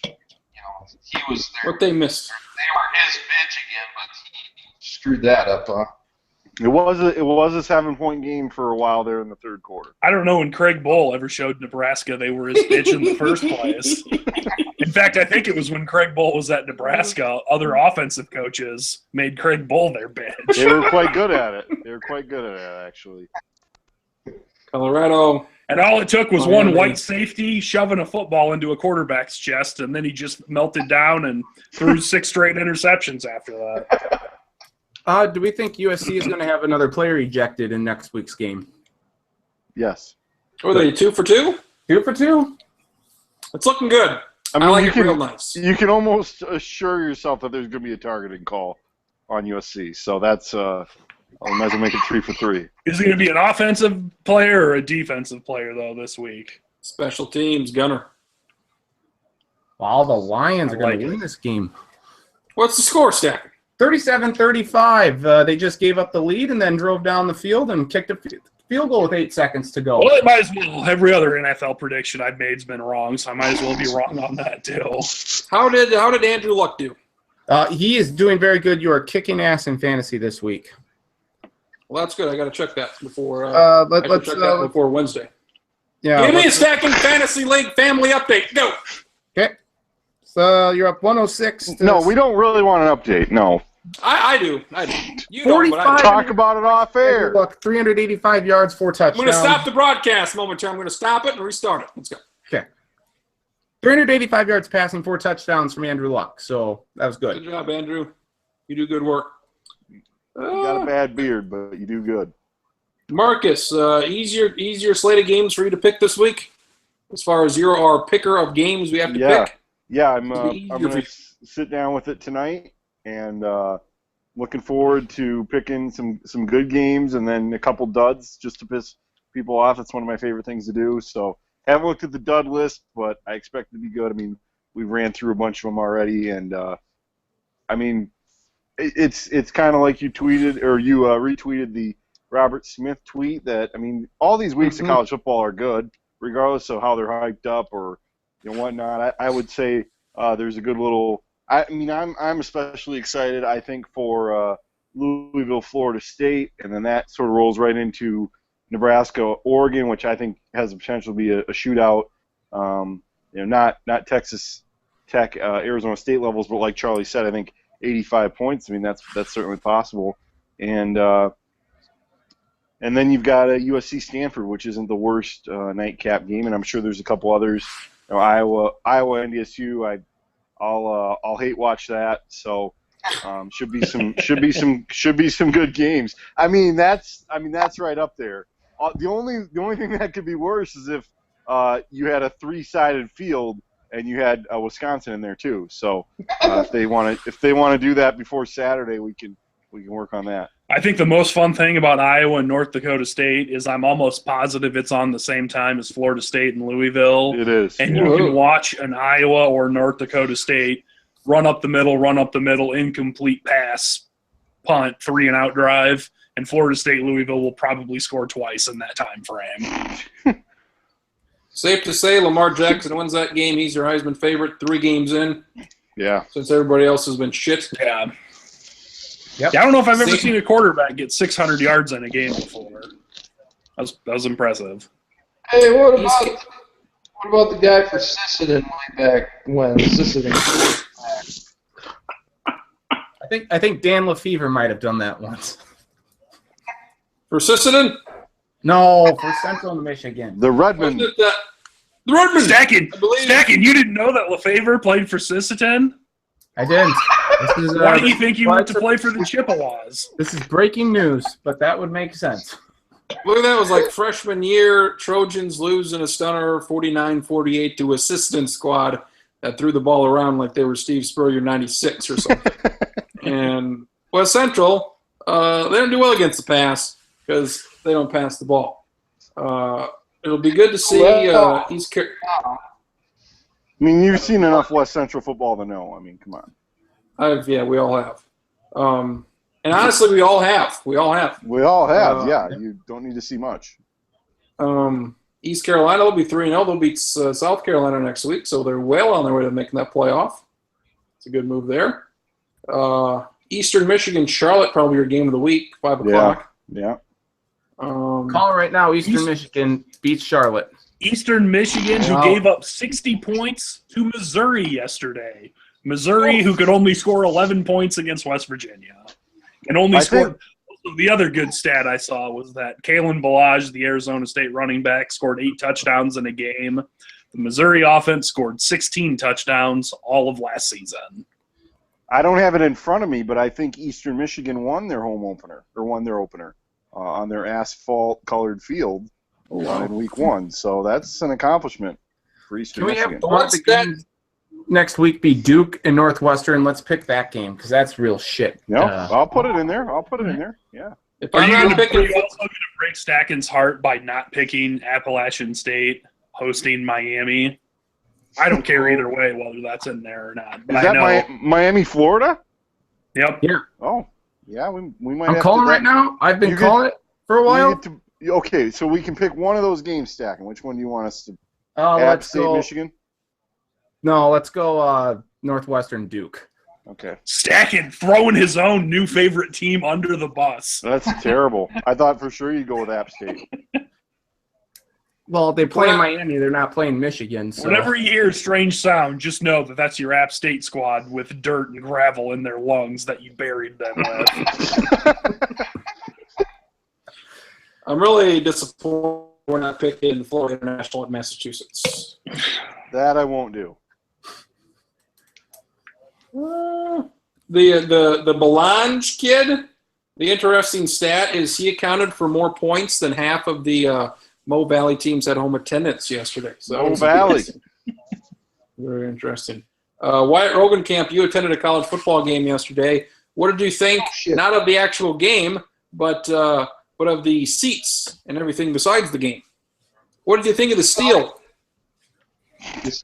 that he was there. What they missed. They were his bitch again, but he screwed that up, huh? It was a 7-point game for a while there in the third quarter. I don't know when Craig Bowl ever showed Nebraska they were his bitch in the first place. In fact, I think it was when Craig Bowl was at Nebraska, other offensive coaches made Craig Bowl their bitch. They were quite good at it. Actually. Colorado. And all it took was one white safety shoving a football into a quarterback's chest, and then he just melted down and threw 6 straight interceptions after that. Do we think USC is going to have another player ejected in next week's game? Yes. What are they, 2 for 2? 2 for 2? It's looking good. I like it real nice. You can almost assure yourself that there's going to be a targeting call on USC. So that's I might as well make it 3 for 3. Is it going to be an offensive player or a defensive player, though, this week? Special teams, gunner. Wow, the Lions are going to win this game. What's the score, Stack? 37-35. They just gave up the lead and then drove down the field and kicked a field goal with 8 seconds to go. Well, it might as well. Every other NFL prediction I've made's been wrong, so I might as well be wrong on that, too. How did Andrew Luck do? He is doing very good. You are kicking ass in fantasy this week. Well, that's good. I got to check that before. Let's check that before Wednesday. Yeah. Give me a Stacking Fantasy League family update. Go. Okay. So you're up 106. No, we don't really want an update. No. I do. You don't, but I do. Talk about it off air. Look, 385 yards, 4 touchdowns. I'm going to stop the broadcast momentarily. I'm going to stop it and restart it. Let's go. Okay. 385 yards passing, 4 touchdowns from Andrew Luck. So that was good. Good job, Andrew. You do good work. You got a bad beard, but you do good. Marcus, easier slate of games for you to pick this week? As far as you're our picker of games we have to pick? Yeah, I'm going to sit down with it tonight and looking forward to picking some good games and then a couple duds just to piss people off. It's one of my favorite things to do. So haven't looked at the dud list, but I expect it to be good. I mean, we ran through a bunch of them already, and I mean, it's kind of like you tweeted or you retweeted the Robert Smith tweet that, I mean, all these weeks of college football are good, regardless of how they're hyped up or whatnot. I would say there's a good little. I mean, I'm especially excited. I think for Louisville, Florida State, and then that sort of rolls right into Nebraska, Oregon, which I think has the potential to be a shootout. Not Texas Tech, Arizona State levels, but like Charlie said, I think 85 points. I mean, that's certainly possible. And And then you've got a USC Stanford, which isn't the worst nightcap game, and I'm sure there's a couple others. You know, Iowa, NDSU. I'll hate watch that. So should be some good games. I mean that's right up there. The only thing that could be worse is if you had a 3-sided field and you had Wisconsin in there too. So if they want to do that before Saturday, we can work on that. I think the most fun thing about Iowa and North Dakota State is I'm almost positive it's on the same time as Florida State and Louisville. It is. And you can watch an Iowa or North Dakota State run up the middle, incomplete pass, punt, 3-and-out drive, and Florida State Louisville will probably score twice in that time frame. Safe to say Lamar Jackson wins that game. He's your Heisman favorite 3 games in. Yeah. Since everybody else has been shit. Yeah. Yep. Yeah, I don't know if I've ever seen a quarterback get 600 yards in a game before. That was impressive. Hey, what about the guy for Sisseton way back when Sisseton? I think Dan Lefevre might have done that once. For Sisseton? No, for Central Michigan. The Redmond. Wasn't it the Redmond? Stacking, you didn't know that Lefevre played for Sisseton? I didn't. This is, Why do you think he went to play for the Chippewas? This is breaking news, but that would make sense. Look at that. It was like freshman year, Trojans lose in a stunner 49-48 to assistant squad that threw the ball around like they were Steve Spurrier 96 or something. And West Central, they don't do well against the pass because they don't pass the ball. It'll be good to see East Carolina. I mean, you've seen enough West Central football to know. I mean, come on. Yeah, we all have. And honestly, we all have. We all have, yeah. You don't need to see much. East Carolina will be 3-0. They'll beat South Carolina next week, so they're well on their way to making that playoff. It's a good move there. Eastern Michigan, Charlotte, probably your game of the week, 5 o'clock. Yeah. Call it right now. Eastern Michigan beats Charlotte. Eastern Michigan, who gave up 60 points to Missouri yesterday. Missouri, who could only score 11 points against West Virginia. And only scored – the other good stat I saw was that Kalen Ballage, the Arizona State running back, scored 8 touchdowns in a game. The Missouri offense scored 16 touchdowns all of last season. I don't have it in front of me, but I think Eastern Michigan won their opener on their asphalt-colored field in Week 1. So that's an accomplishment for Eastern Michigan. Can we have the games next week be Duke and Northwestern? Let's pick that game because that's real shit. No, I'll put it in there. Yeah. Are you also going to break Stacken's heart by not picking Appalachian State hosting Miami? I don't care either way whether that's in there or not. Is that Miami, Florida? Yep. Yeah. Oh, yeah. We might. I'm calling right now. I've been calling it for a while. Okay, so we can pick one of those games, Stacken. Which one do you want us to? Let's State, go. Michigan. No, let's go Northwestern Duke. Okay. Stacken throwing his own new favorite team under the bus. That's terrible. I thought for sure you'd go with App State. Well, they play Miami. They're not playing Michigan. So. Whenever you hear a strange sound, just know that that's your App State squad with dirt and gravel in their lungs that you buried them with. I'm really disappointed we're not picking Florida International at Massachusetts. That I won't do. The Belange kid, the interesting stat is he accounted for more points than half of the Mo Valley teams had home attendance yesterday. So Mo Valley. Very interesting. Wyatt Rogenkamp, you attended a college football game yesterday. What did you think, not of the actual game, but of the seats and everything besides the game? What did you think of the steel? The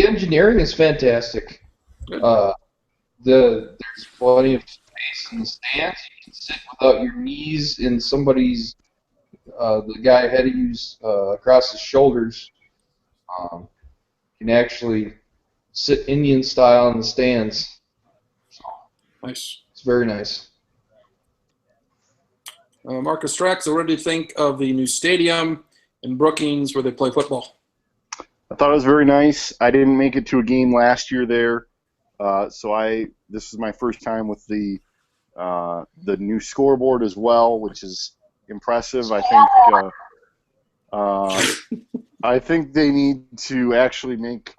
engineering is fantastic. There's plenty of space in the stands. You can sit without your knees in somebody's the guy ahead of you's across his shoulders. You can actually sit Indian style in the stands. So, nice. It's very nice. Marcus Strax, what did you think of the new stadium in Brookings where they play football? I thought it was very nice. I didn't make it to a game last year there, so this is my first time with the the new scoreboard as well, which is impressive. I think they need to actually make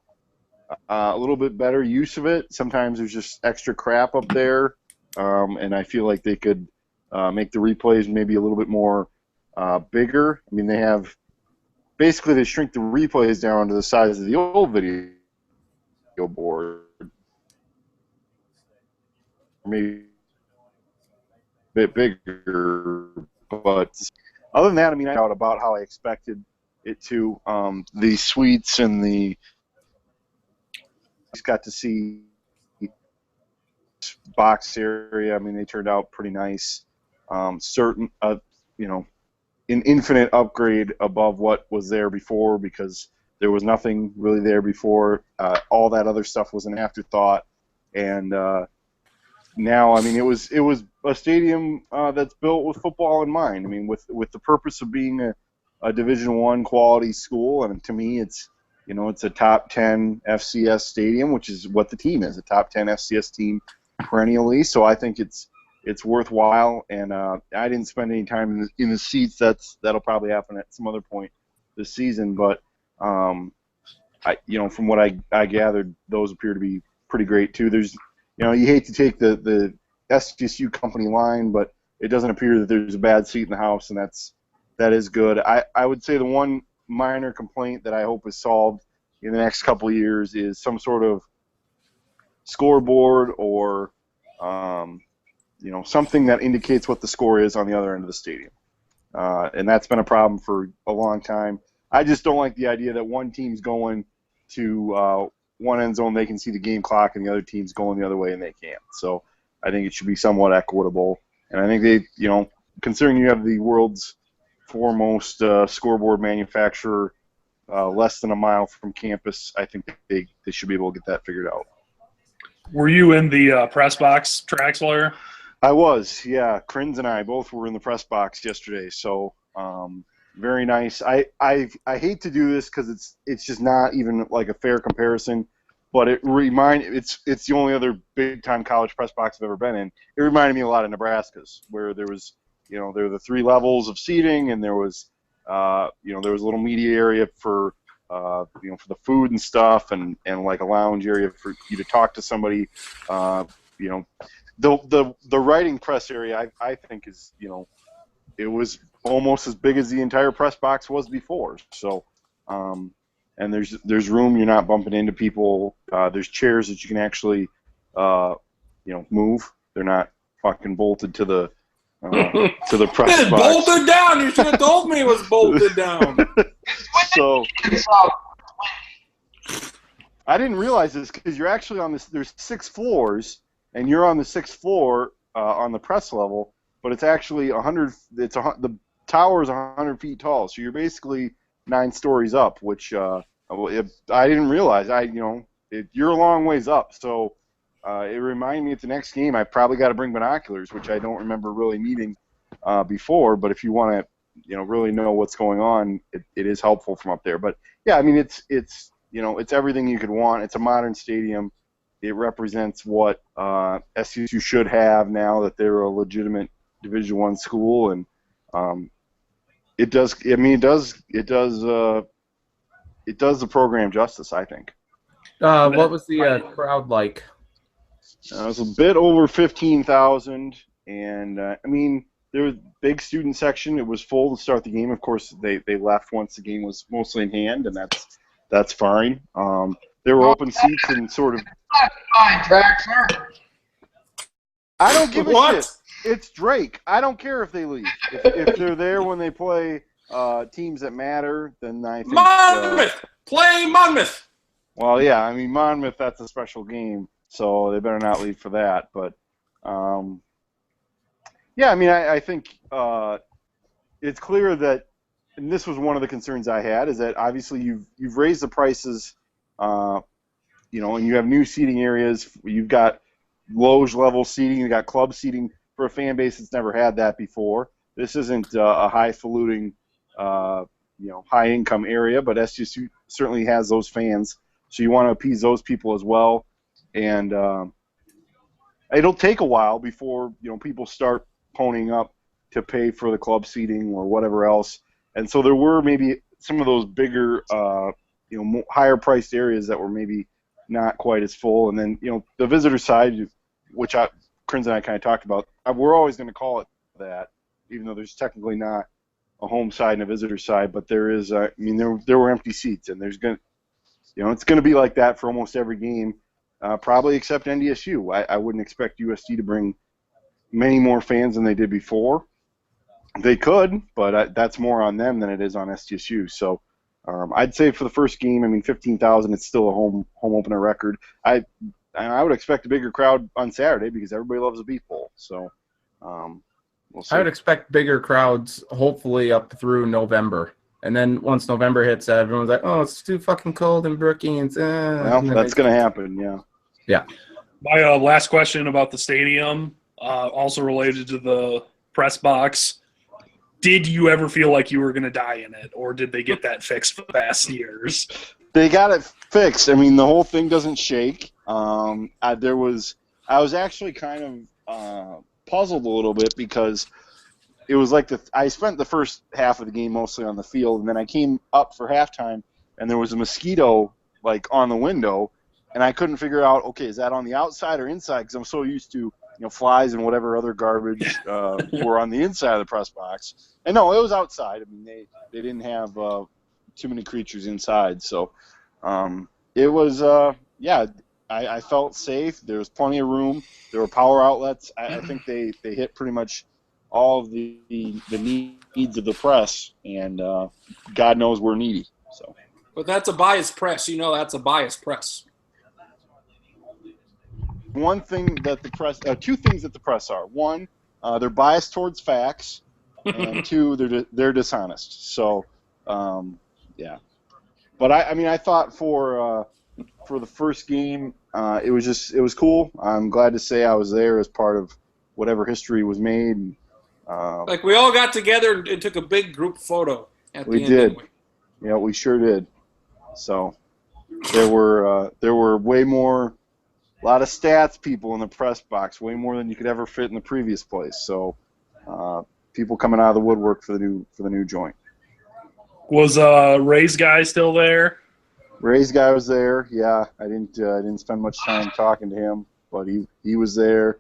a little bit better use of it. Sometimes there's just extra crap up there, and I feel like they could make the replays maybe a little bit more bigger. I mean, they shrink the replays down to the size of the old video board, maybe a bit bigger. But other than that, I mean, I thought about how I expected it to. The suites and just got to see box area. I mean, they turned out pretty nice. An infinite upgrade above what was there before, because there was nothing really there before. All that other stuff was an afterthought, and now, I mean, it was a stadium that's built with football in mind. I mean, with the purpose of being a Division I quality school, and to me, it's a top 10 FCS stadium, which is what the team is, a top 10 FCS team perennially. So I think it's worthwhile, and I didn't spend any time in the seats. That'll probably happen at some other point this season, but from what I gathered, those appear to be pretty great too. There's, you hate to take the SDSU company line, but it doesn't appear that there's a bad seat in the house, and that is good. I would say the one minor complaint that I hope is solved in the next couple of years is some sort of scoreboard or something that indicates what the score is on the other end of the stadium. And that's been a problem for a long time. I just don't like the idea that one team's going to one end zone, they can see the game clock, and the other team's going the other way and they can't. So I think it should be somewhat equitable. And I think they, considering you have the world's foremost scoreboard manufacturer less than a mile from campus, I think they should be able to get that figured out. Were you in the press box, Traxler? I was, yeah. Krins and I both were in the press box yesterday, so very nice. I hate to do this because it's just not even like a fair comparison, but it's the only other big time college press box I've ever been in. It reminded me a lot of Nebraska's, where there was there were the 3 levels of seating, and there was a little media area for for the food and stuff, and like a lounge area for you to talk to somebody. The writing press area, I think, is it was almost as big as the entire press box was before. So, and there's room. You're not bumping into people. There's chairs that you can actually move. They're not fucking bolted to the press It's box. bolted down. You should have told me it was bolted down. So I didn't realize this because you're actually on this. There's 6 floors, and you're on the 6th floor on the press level. But it's actually 100. The tower is 100 feet tall, so you're basically 9 stories up. Which I didn't realize. You're a long ways up. So it reminded me at the next game I probably got to bring binoculars, which I don't remember really needing before. But if you want to, really know what's going on, it is helpful from up there. But yeah, I mean it's everything you could want. It's a modern stadium. It represents what SDSU should have now that they're a legitimate Division I school, and it does. I mean, it does the program justice, I think. What was the crowd like? It was a bit over 15,000, and I mean, there was a big student section. It was full to start the game. Of course, they left once the game was mostly in hand, and that's fine. There were open seats and sort of. Fine, Traxler. I don't give a What? shit. It's Drake. I don't care if they leave. If they're there when they play teams that matter, then I think. Monmouth! Play Monmouth! Well, yeah, I mean, Monmouth, that's a special game, so they better not leave for that. But, yeah, I mean, I think it's clear that, and this was one of the concerns I had, is that obviously you've raised the prices, and you have new seating areas. You've got loge-level seating. You've got club seating for a fan base that's never had that before. This isn't a highfalutin, high-income area, but SDSU certainly has those fans. So you want to appease those people as well, and it'll take a while before people start ponying up to pay for the club seating or whatever else. And so there were maybe some of those bigger, higher priced areas that were maybe not quite as full. And then the visitor side, which Crins and I kind of talked about, we're always going to call it that, even though there's technically not a home side and a visitor side, but there is. There were empty seats, and there's it's going to be like that for almost every game, probably except NDSU. I wouldn't expect USD to bring many more fans than they did before. They could, but that's more on them than it is on SDSU. So I'd say for the first game, 15,000, it's still a home opener record. I would expect a bigger crowd on Saturday because everybody loves a beef bowl. So we'll see. I would expect bigger crowds, hopefully up through November. And then once November hits, everyone's like, oh, it's too fucking cold in Brookings. Well, that's going to happen, yeah. Yeah. My last question about the stadium, also related to the press box. Did you ever feel like you were going to die in it, or did they get that fixed for the past years? They got it fixed. The whole thing doesn't shake. I was actually kind of puzzled a little bit because it was like I spent the first half of the game mostly on the field, and then I came up for halftime, and there was a mosquito on the window, and I couldn't figure out, okay, is that on the outside or inside? Because I'm so used to flies and whatever other garbage were on the inside of the press box. And no, it was outside. They didn't have too many creatures inside, so it was I felt safe. There was plenty of room. There were power outlets. I think they hit pretty much all of the needs of the press, and God knows we're needy. So, but that's a biased press. That's a biased press. One thing that the press, two things that the press are. One, they're biased towards facts, and two, they're dishonest. So, yeah. But I thought for the first game, it was cool. I'm glad to say I was there as part of whatever history was made. We all got together and took a big group photo at the end. We did. Yeah, we sure did. So there were way more, a lot of stats people in the press box, way more than you could ever fit in the previous place. So people coming out of the woodwork for the new joint. Was Ray's guy still there? Ray's guy was there. Yeah, I didn't spend much time talking to him, but he was there.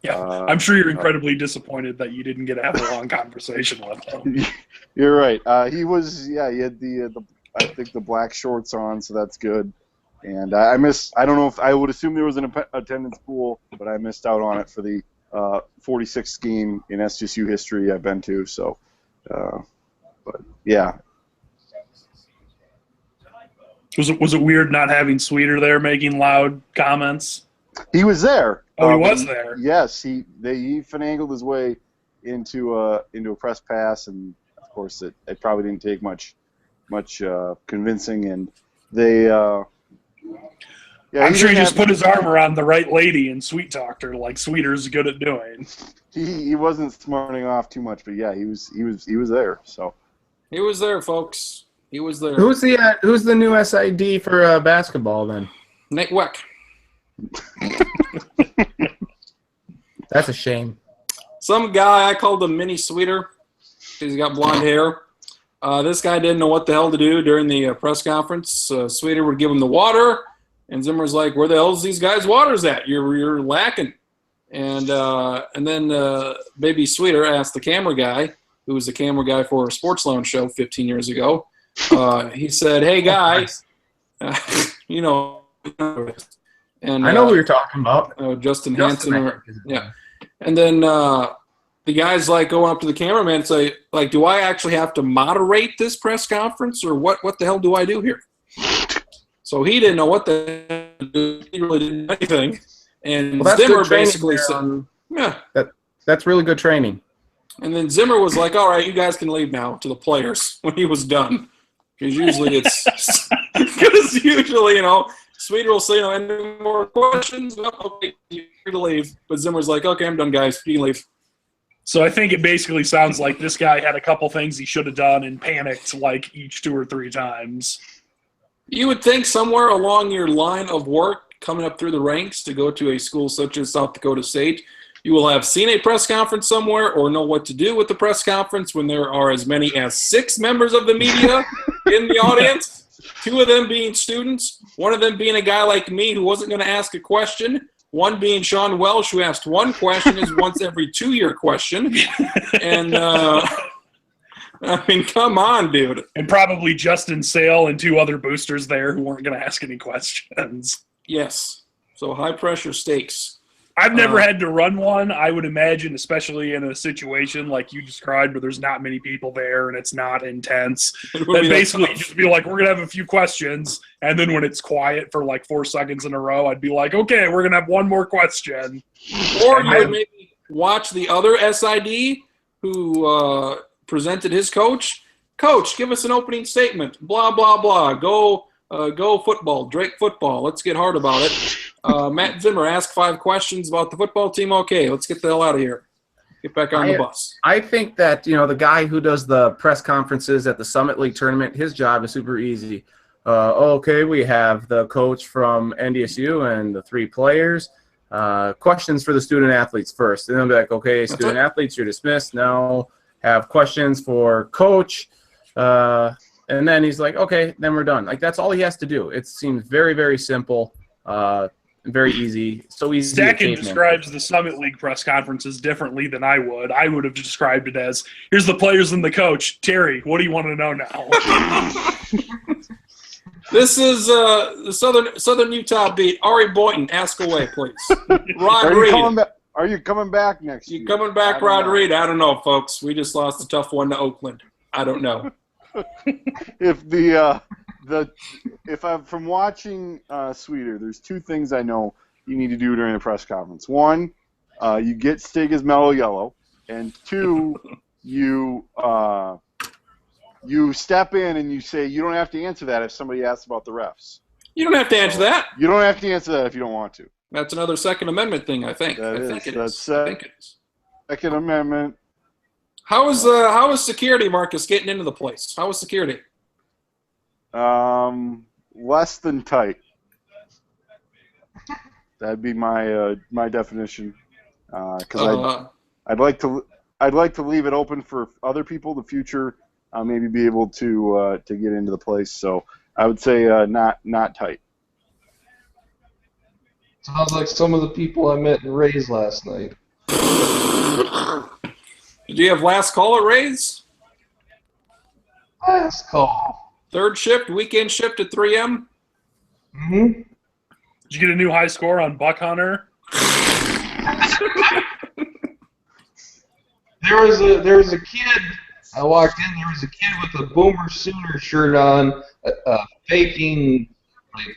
Yeah, I'm sure you're incredibly disappointed that you didn't get to have a long conversation with him. You're right. He was. Yeah, he had the I think the black shorts on, so that's good. And I don't know if I would assume there was an attendance pool, but I missed out on it for the 46th game in SDSU history I've been to. So, but yeah. Was it weird not having Sweeter there making loud comments? He was there. Oh, he was there. Yes, he finagled his way into a press pass, and of course it probably didn't take much convincing, and they. Yeah, I'm sure he just put his arm around the right lady and sweet talked her like Sweeter's good at doing. He wasn't smarting off too much, but yeah, he was there. So he was there, folks. He was there. Who's the new SID for basketball then? Nick Weck. That's a shame. Some guy, I called him Mini Sweeter. He's got blonde hair. This guy didn't know what the hell to do during the press conference. Sweeter would give him the water, and Zimmer's like, "Where the hell's these guys' waters at? You're lacking." And then Baby Sweeter asked the camera guy, who was the camera guy for a Sports Lounge show 15 years ago. He said, "Hey guys, you know." And I know what you're talking about. Justin Hansen. Yeah. And then the guy's like going up to the cameraman and say, like, do I actually have to moderate this press conference, or what the hell do I do here? So he didn't know what the hell to do. He really didn't know anything. And Zimmer basically said, yeah. That's really good training. And then Zimmer was like, all right, you guys can leave now, to the players when he was done. Because usually Sweeter will say, any more questions? No, okay, you're free to leave. But Zimmer's like, okay, I'm done, guys. You can leave. So I think it basically sounds like this guy had a couple things he should have done and panicked like each 2 or 3 times. You would think somewhere along your line of work, coming up through the ranks to go to a school such as South Dakota State, you will have seen a press conference somewhere or know what to do with the press conference when there are as many as 6 members of the media in the audience, 2 of them being students, 1 of them being a guy like me who wasn't going to ask a question, 1 being Sean Welsh, who asked 1 question is once every 2-year question. And, I mean, come on, dude. And probably Justin Sale and 2 other boosters there who weren't going to ask any questions. Yes. So high-pressure stakes. I've never had to run one. I would imagine, especially in a situation like you described where there's not many people there and it's not intense, It would then be basically tough. just be like, we're going to have a few questions. And then when it's quiet for like 4 seconds in a row, I'd be like, okay, we're going to have one more question. Or you would maybe watch the other SID who presented his coach. Coach, give us an opening statement. Blah, blah, blah. Go football. Drake football. Let's get hard about it. Matt Zimmer, ask 5 questions about the football team. Okay, let's get the hell out of here. Get back on the bus. I think that, the guy who does the press conferences at the Summit League tournament, his job is super easy. Okay, we have the coach from NDSU and the 3 players. Questions for the student athletes first. And they'll be like, okay, student athletes, you're dismissed. Now have questions for coach. And then he's like, okay, then we're done. Like, that's all he has to do. It seems very, very simple, very easy. So easy. Stackin describes the Summit League press conferences differently than I would. I would have described it as, here's the players and the coach. Terry, what do you want to know now? This is the Southern Utah beat. Ari Boynton, ask away, please. Rod Reed. Are you coming back next year? You coming back, Rod Reed? I don't know, folks. We just lost a tough one to Oakland. I don't know. If I'm from watching Sweeter, there's 2 things I know you need to do during a press conference. 1, you get Stiga's mellow yellow, and 2, you step in and you say you don't have to answer that if somebody asks about the refs. You don't have to answer that. You don't have to answer that if you don't want to. That's another Second Amendment thing, I think. That I is. think it That's is. I think it is. Second Amendment. How is security, Marcus, getting into the place? How is security? Less than tight. That'd be my my definition. Because I'd like to leave it open for other people in the future. Maybe be able to get into the place. So I would say not tight. Sounds like some of the people I met in Rays last night. Did you have last call at Rays? Last call. 3rd shift, weekend shift at 3 a.m.? Mm-hmm. Did you get a new high score on Buck Hunter? There was a kid. I walked in. There was a kid with a Boomer Sooner shirt on, faking. Like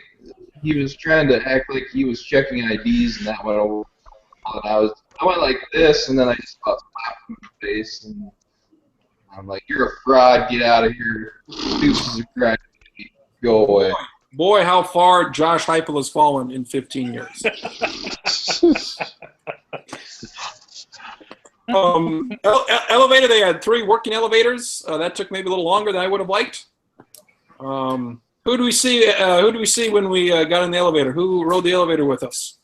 he was trying to act like he was checking IDs, and that went over. And I went like this, and then I just about slapped him in the face, and I'm like, "You're a fraud. Get out of here. Deuces of crap. Go away." Boy, how far Josh Heupel has fallen in 15 years. Elevator, they had 3 working elevators. That took maybe a little longer than I would have liked. Who do we see? Who do we see when we got in the elevator? Who rode the elevator with us?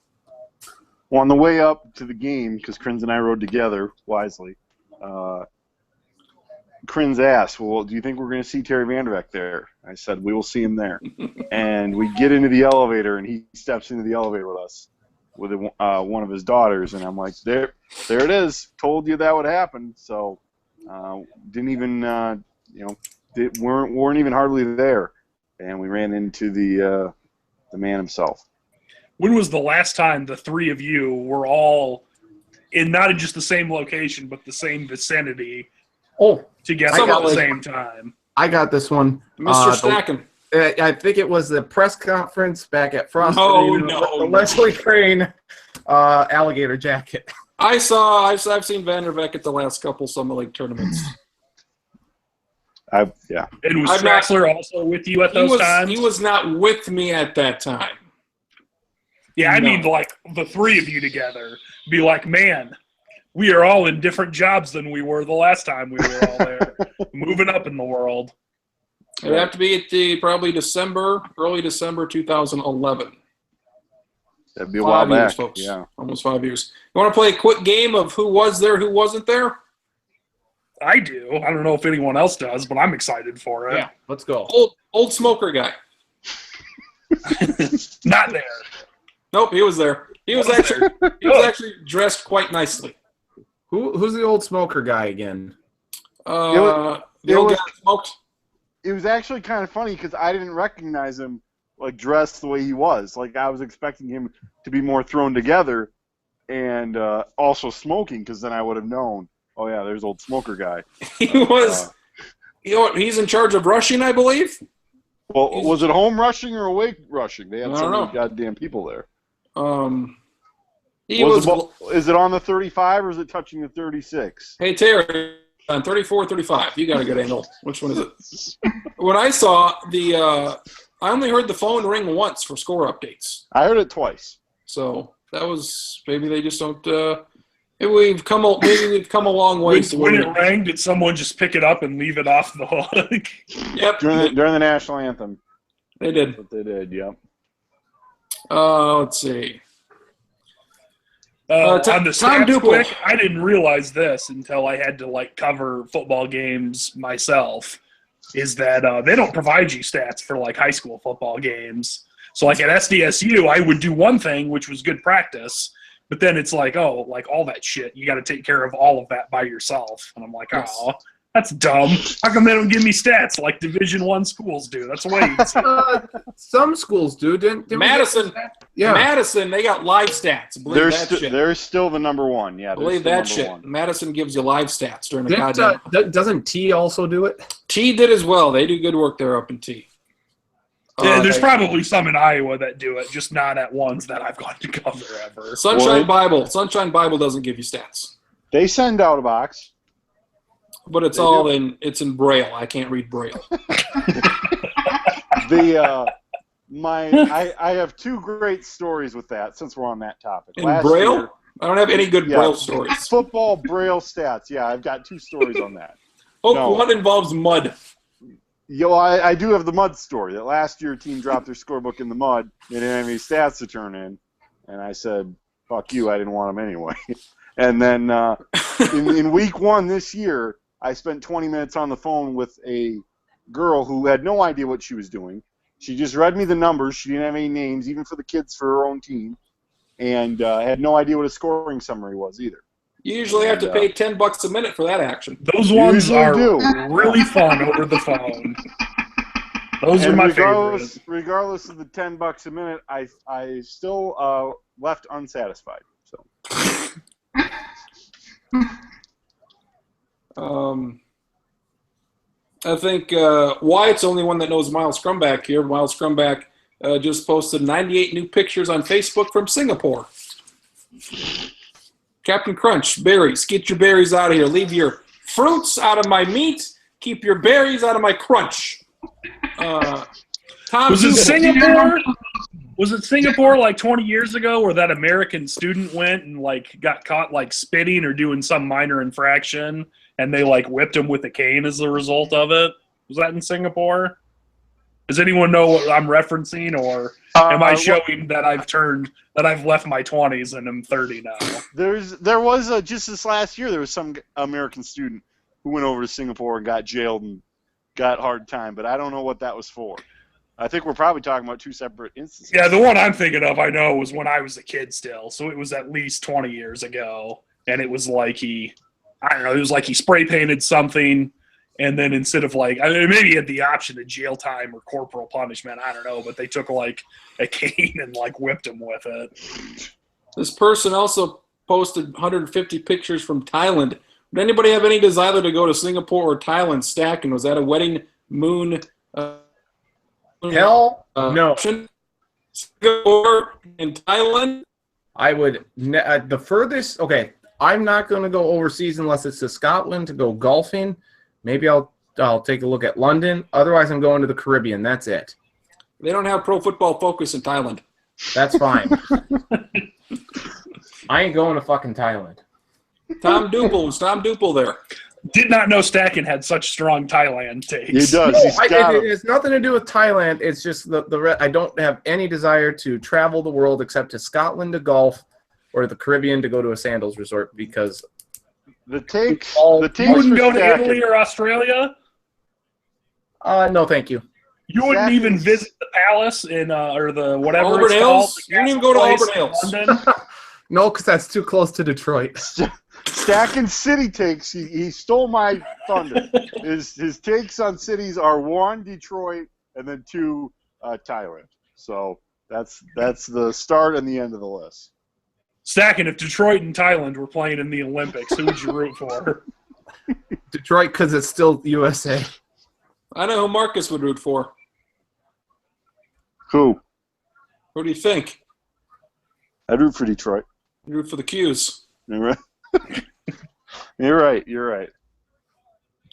Well, on the way up to the game, because Krins and I rode together wisely, Krins asked, well, do you think we're going to see Terry Vanderbeck there? I said, we will see him there. And we get into the elevator, and he steps into the elevator with us with one of his daughters, and I'm like, there it is. Told you that would happen. So didn't even, weren't even hardly there. And we ran into the man himself. When was the last time the 3 of you were all in not in just the same location, but the same vicinity together at the same time? I got this one. Mr. Stackin. I think it was the press conference back at Frost. No. Leslie Crane alligator jacket. I've seen Vanderbeck at the last couple Summer League tournaments. And was Straxler also with you at those times? He was not with me at that time. Yeah, I mean, like, the 3 of you together. Be like, man, we are all in different jobs than we were the last time we were all there. Moving up in the world. It'd have to be at probably early December 2011. That'd be a while 5 years, back. folks. Yeah. Almost 5 years. You want to play a quick game of who was there, who wasn't there? I do. I don't know if anyone else does, but I'm excited for it. Yeah, let's go. Old smoker guy. Not there. Nope, he was there. He was actually dressed quite nicely. Who's the old smoker guy again? The old guy that smoked. It was actually kind of funny because I didn't recognize him, like, dressed the way he was. Like, I was expecting him to be more thrown together and also smoking, because then I would have known, oh, yeah, there's old smoker guy. He was. He's in charge of rushing, I believe. Well, was it home rushing or away rushing? They had I so don't many know. goddamn people there. He was. Is it on the 35 or is it touching the 36? Hey, Terry, on 34, 35. You got a good angle. Which one is it? When I saw I only heard the phone ring once for score updates. I heard it twice. So that was, maybe they just don't. Maybe we've come a long way. When it rang, did someone just pick it up and leave it off the hook? Yep. During the national anthem. They did. That's what they did, yep. Let's see. On the Tom stats Duple. quick, I didn't realize this until I had to cover football games myself. Is that they don't provide you stats for high school football games. So at SDSU, I would do one thing, which was good practice, but then it's all that shit. You got to take care of all of that by yourself, and I'm like, Yes. oh, that's dumb. How come they don't give me stats like Division I schools do? That's waste. Some schools do. Didn't we Madison. get- Yeah. Madison, they got live stats. Believe that shit. They're still the number one. Yeah, Believe they're that still shit. number one. Madison gives you live stats during the goddamn. Doesn't T also do it? T did as well. They do good work there up in T. Yeah, there's probably some in Iowa that do it, just not at ones that I've gone to cover ever. Sunshine Bible. Sunshine Bible doesn't give you stats, They send out a box. but it's They all do. in. It's in Braille. I can't read Braille. I have two great stories with that since we're on that topic. In Last Braille? year- I don't have any good Yeah. Braille stories. Football Braille stats. Yeah, I've got two stories on that. Oh, No. one involves mud. I do have the mud story. That last year, a team dropped their scorebook in the mud. They didn't have any stats to turn in, and I said, "Fuck you! I didn't want them anyway." And then in week one this year, I spent 20 minutes on the phone with a girl who had no idea what she was doing. She just read me the numbers. She didn't have any names, even for the kids for her own team, and had no idea what a scoring summary was either. You usually have to pay $10 a minute for that action. Those ones usually are do. really fun over the phone. Those are And my regardless, favorite. regardless of the $10 a minute, I still left unsatisfied. So I think Wyatt's the only one that knows Miles Scrumback here. Miles Scrumback just posted 98 new pictures on Facebook from Singapore. Captain Crunch, berries. Get your berries out of here. Leave your fruits out of my meat. Keep your berries out of my crunch. Tom Was it Duval. Singapore? Was it Singapore 20 years ago where that American student went and got caught spitting or doing some minor infraction and they whipped him with a cane as a result of it? Was that in Singapore? Does anyone know what I'm referencing, or am I showing that I've left my 20s and I'm 30 now? there was just this last year there was some American student who went over to Singapore and got jailed and got hard time, but I don't know what that was for. I think we're probably talking about two separate instances. Yeah, the one I'm thinking of, I know, was when I was a kid still, so it was at least 20 years ago, and it was he spray painted something, and then instead of maybe he had the option of jail time or corporal punishment, I don't know, but they took a cane and whipped him with it. This person also posted 150 pictures from Thailand. Would anybody have any desire to go to Singapore or Thailand? Stacking, was that a wedding moon? Hell no. Singapore and Thailand. I would the furthest. Okay, I'm not going to go overseas unless it's to Scotland to go golfing. Maybe I'll take a look at London. Otherwise, I'm going to the Caribbean. That's it. They don't have Pro Football Focus in Thailand. That's fine. I ain't going to fucking Thailand. Tom Duple, was Tom Duple there? Did not know Stacken had such strong Thailand takes. He does. No, He's got him. it's nothing to do with Thailand. It's just I don't have any desire to travel the world except to Scotland to golf or the Caribbean to go to a sandals resort because The takes. You The You takes wouldn't for go to Stacken. Italy or Australia? no, thank you. You wouldn't Stacken- even visit the palace in or the whatever Auburn it's Hills? called. You didn't even go to Place Auburn in Hills. London? No, because that's too close to Detroit. Stacking city takes. He stole my thunder. His takes on cities are 1, Detroit, and then 2, Thailand. So that's the start and the end of the list. Stacken, if Detroit and Thailand were playing in the Olympics, who would you root for? Detroit because it's still USA. I know who Marcus would root for. Who? Who do you think? I'd root for Detroit. You'd root for the Qs. You're right. You're right. You're right.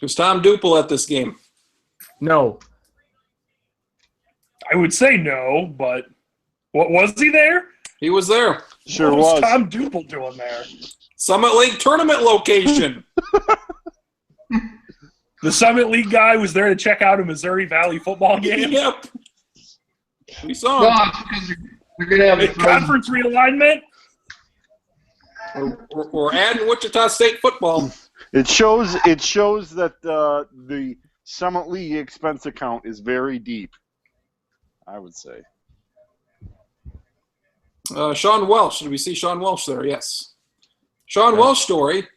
Was Tom Duple at this game? No. I would say no, but what was he there? He was there. Sure What was was. Tom Duple doing there? Summit League tournament location. The Summit League guy was there to check out a Missouri Valley football game. Yep. We saw No, him. it's because they're going to have Big conference realignment. We're adding Wichita State football. It shows that the Summit League expense account is very deep, I would say. Sean Welsh. Did we see Sean Welsh there? Yes. Sean Welsh story.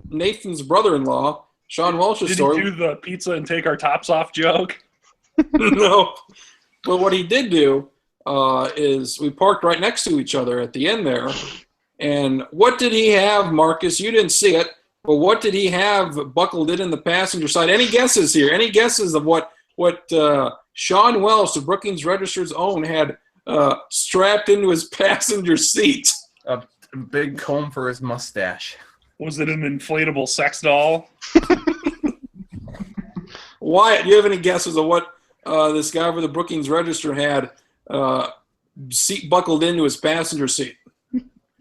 Nathan's brother-in-law. Sean Welsh's Did story. he do the pizza and take our tops off joke? No. But what he did do is we parked right next to each other at the end there. And what did he have, Marcus? You didn't see it, but what did he have buckled in the passenger side? Any guesses here? Any guesses of what Sean Welsh, the Brookings Register's own, had strapped into his passenger seat? A big comb for his mustache. Was it an inflatable sex doll? Wyatt, do you have any guesses of what this guy over the Brookings Register had seat buckled into his passenger seat?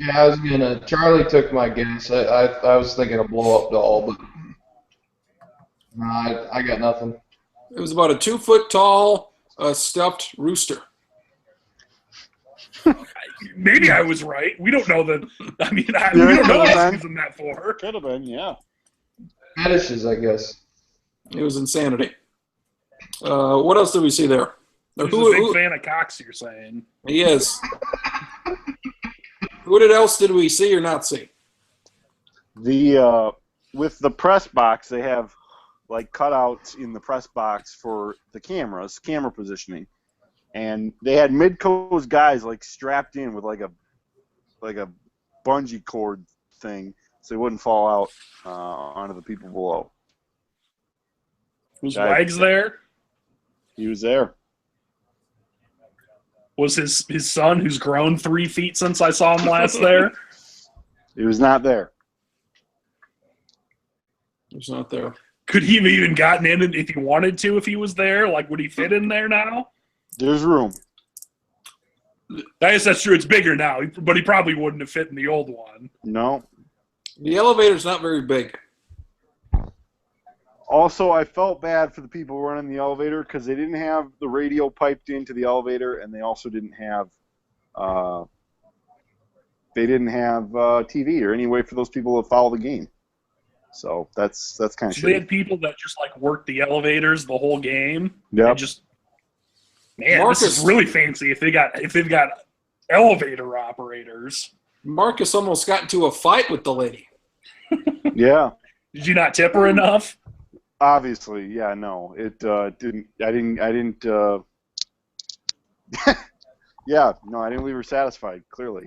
Yeah, I was gonna. Charlie took my guess. I was thinking a blow up doll, but no, I got nothing. It was about a 2-foot tall stuffed rooster. Maybe I was right. We don't know that. I mean, we Yeah, don't know what man. he's using that for. Could have been, yeah. Fetishes, I guess. It was insanity. What else did we see there? He's a big fan of cocks, you're saying. He is. Who else did we see or not see? The with the press box, they have like cutouts in the press box for the cameras, camera positioning, and they had Midco's guys like strapped in with like a bungee cord thing, so they wouldn't fall out onto the people below. Was Guy- Wags there? He was there. Was his son, who's grown 3 feet since I saw him last there? He was not there. He was not there. Could he have even gotten in if he wanted to if he was there? Like, would he fit in there now? There's room. I guess that's true. It's bigger now, but he probably wouldn't have fit in the old one. No. The elevator's not very big. Also, I felt bad for the people running the elevator because they didn't have the radio piped into the elevator, and they also didn't have TV or any way for those people to follow the game. So that's kind of So they shitty. had people that just like worked the elevators the whole game. Yep. And just man, Marcus- this is really fancy. If they've got elevator operators. Marcus almost got into a fight with the lady. Yeah. Did you not tip her enough? Obviously, yeah. No, it didn't. I didn't. Yeah, no, I didn't leave her satisfied. Clearly,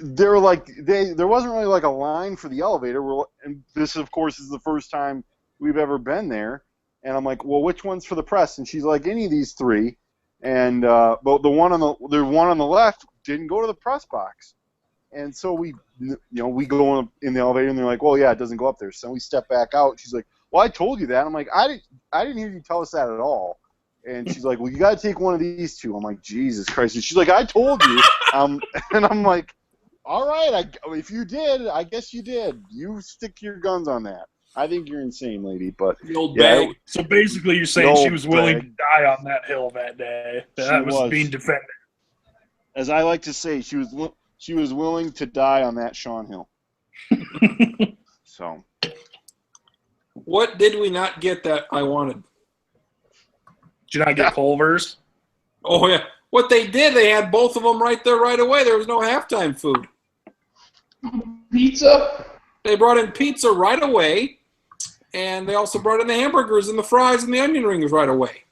there wasn't really like a line for the elevator. And this, of course, is the first time we've ever been there. And I'm like, well, which one's for the press? And she's like, any of these 3. And but the one on the left didn't go to the press box. And so we go in the elevator, and they're like, well, yeah, it doesn't go up there. So we step back out. She's like, well, I told you that. I'm like, I didn't hear you tell us that at all. And she's like, well, you got to take one of these 2. I'm like, Jesus Christ. And she's like, I told you. And I'm like, All right. If you did, I guess you did. You stick to your guns on that. I think you're insane, lady. But The old yeah, bag. So basically, you're saying The she old was willing bag. to die on that hill that day. She That was was. being defended. as I like to say, she was willing to die on that Sean Hill. So What did we not get that I wanted? Did you not get Culver's? Oh, yeah. What they did, they had both of them right there right away. There was no halftime food. Pizza? They brought in pizza right away, and they also brought in the hamburgers and the fries and the onion rings right away.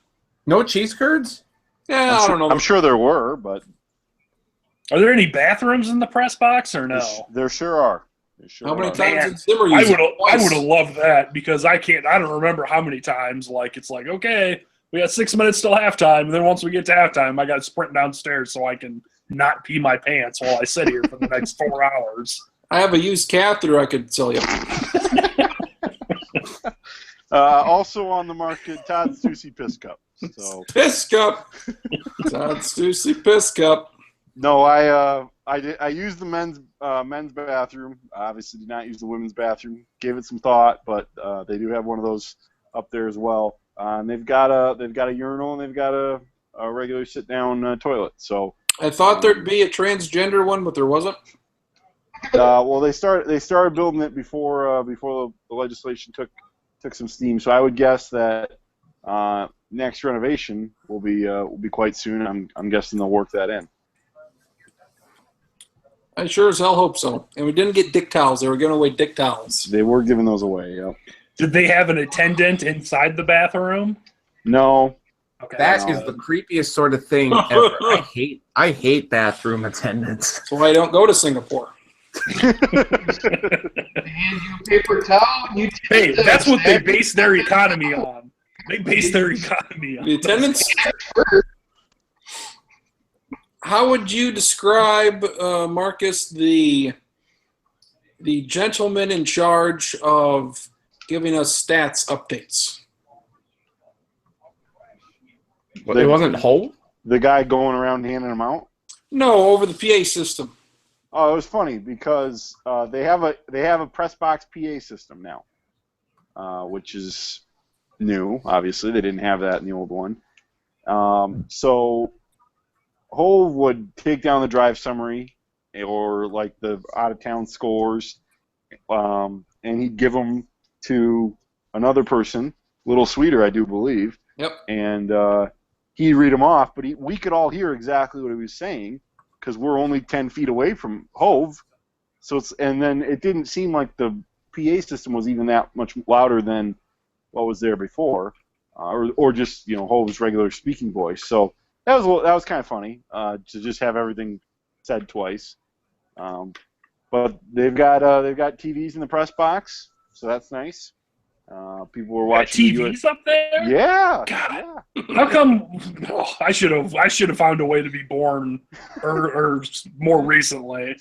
No cheese curds? Yeah, I don't know. I'm sure there were, but Are there any bathrooms in the press box or no? there sure are. There sure How many are. times Man, did Zimmer I use would it? I Twice. would have loved that because I don't remember how many times. Like it's like, okay, we got 6 minutes till halftime, and then once we get to halftime, I got to sprint downstairs so I can not pee my pants while I sit here for the next 4 hours. I have a used catheter I could sell you. Also on the market, Todd Stussy Piss Cup. So Piss cup. Todd Stussy Piss cup. no, I used the men's bathroom. Obviously, did not use the women's bathroom. Gave it some thought, but they do have one of those up there as well. And they've got a urinal and they've got a regular sit down toilet. So I thought there'd be a transgender one, but there wasn't. well, they started building it before the legislation took some steam. So I would guess that next renovation will be quite soon. I'm guessing they'll work that in. I sure as hell hope so. And we didn't get dick towels. They were giving away dick towels. They were giving those away. Yep. Did they have an attendant inside the bathroom? No. Okay. That No. is the creepiest sort of thing ever. I hate bathroom attendants. That's why I don't go to Singapore. They hand you a paper towel and you Hey, that's what they base their economy on. They base their economy on. The attendants. How would you describe, Marcus, the gentleman in charge of giving us stats updates? It wasn't whole? The guy going around handing them out. No, over the PA system. Oh, it was funny because they have a press box PA system now, which is new. Obviously, they didn't have that in the old one. So Hove would take down the drive summary or like the out of town scores, and he'd give them to another person, Little Sweeter, I do believe. Yep. And he'd read them off, but we could all hear exactly what he was saying because we're only 10 feet away from Hove. And then it didn't seem like the PA system was even that much louder than what was there before, or just Hove's regular speaking voice. So that was kind of funny to just have everything said twice. But they've got TVs in the press box, so that's nice. People were watching TVs up there? Yeah. God. Yeah. How come? Oh, I should have found a way to be born or more recently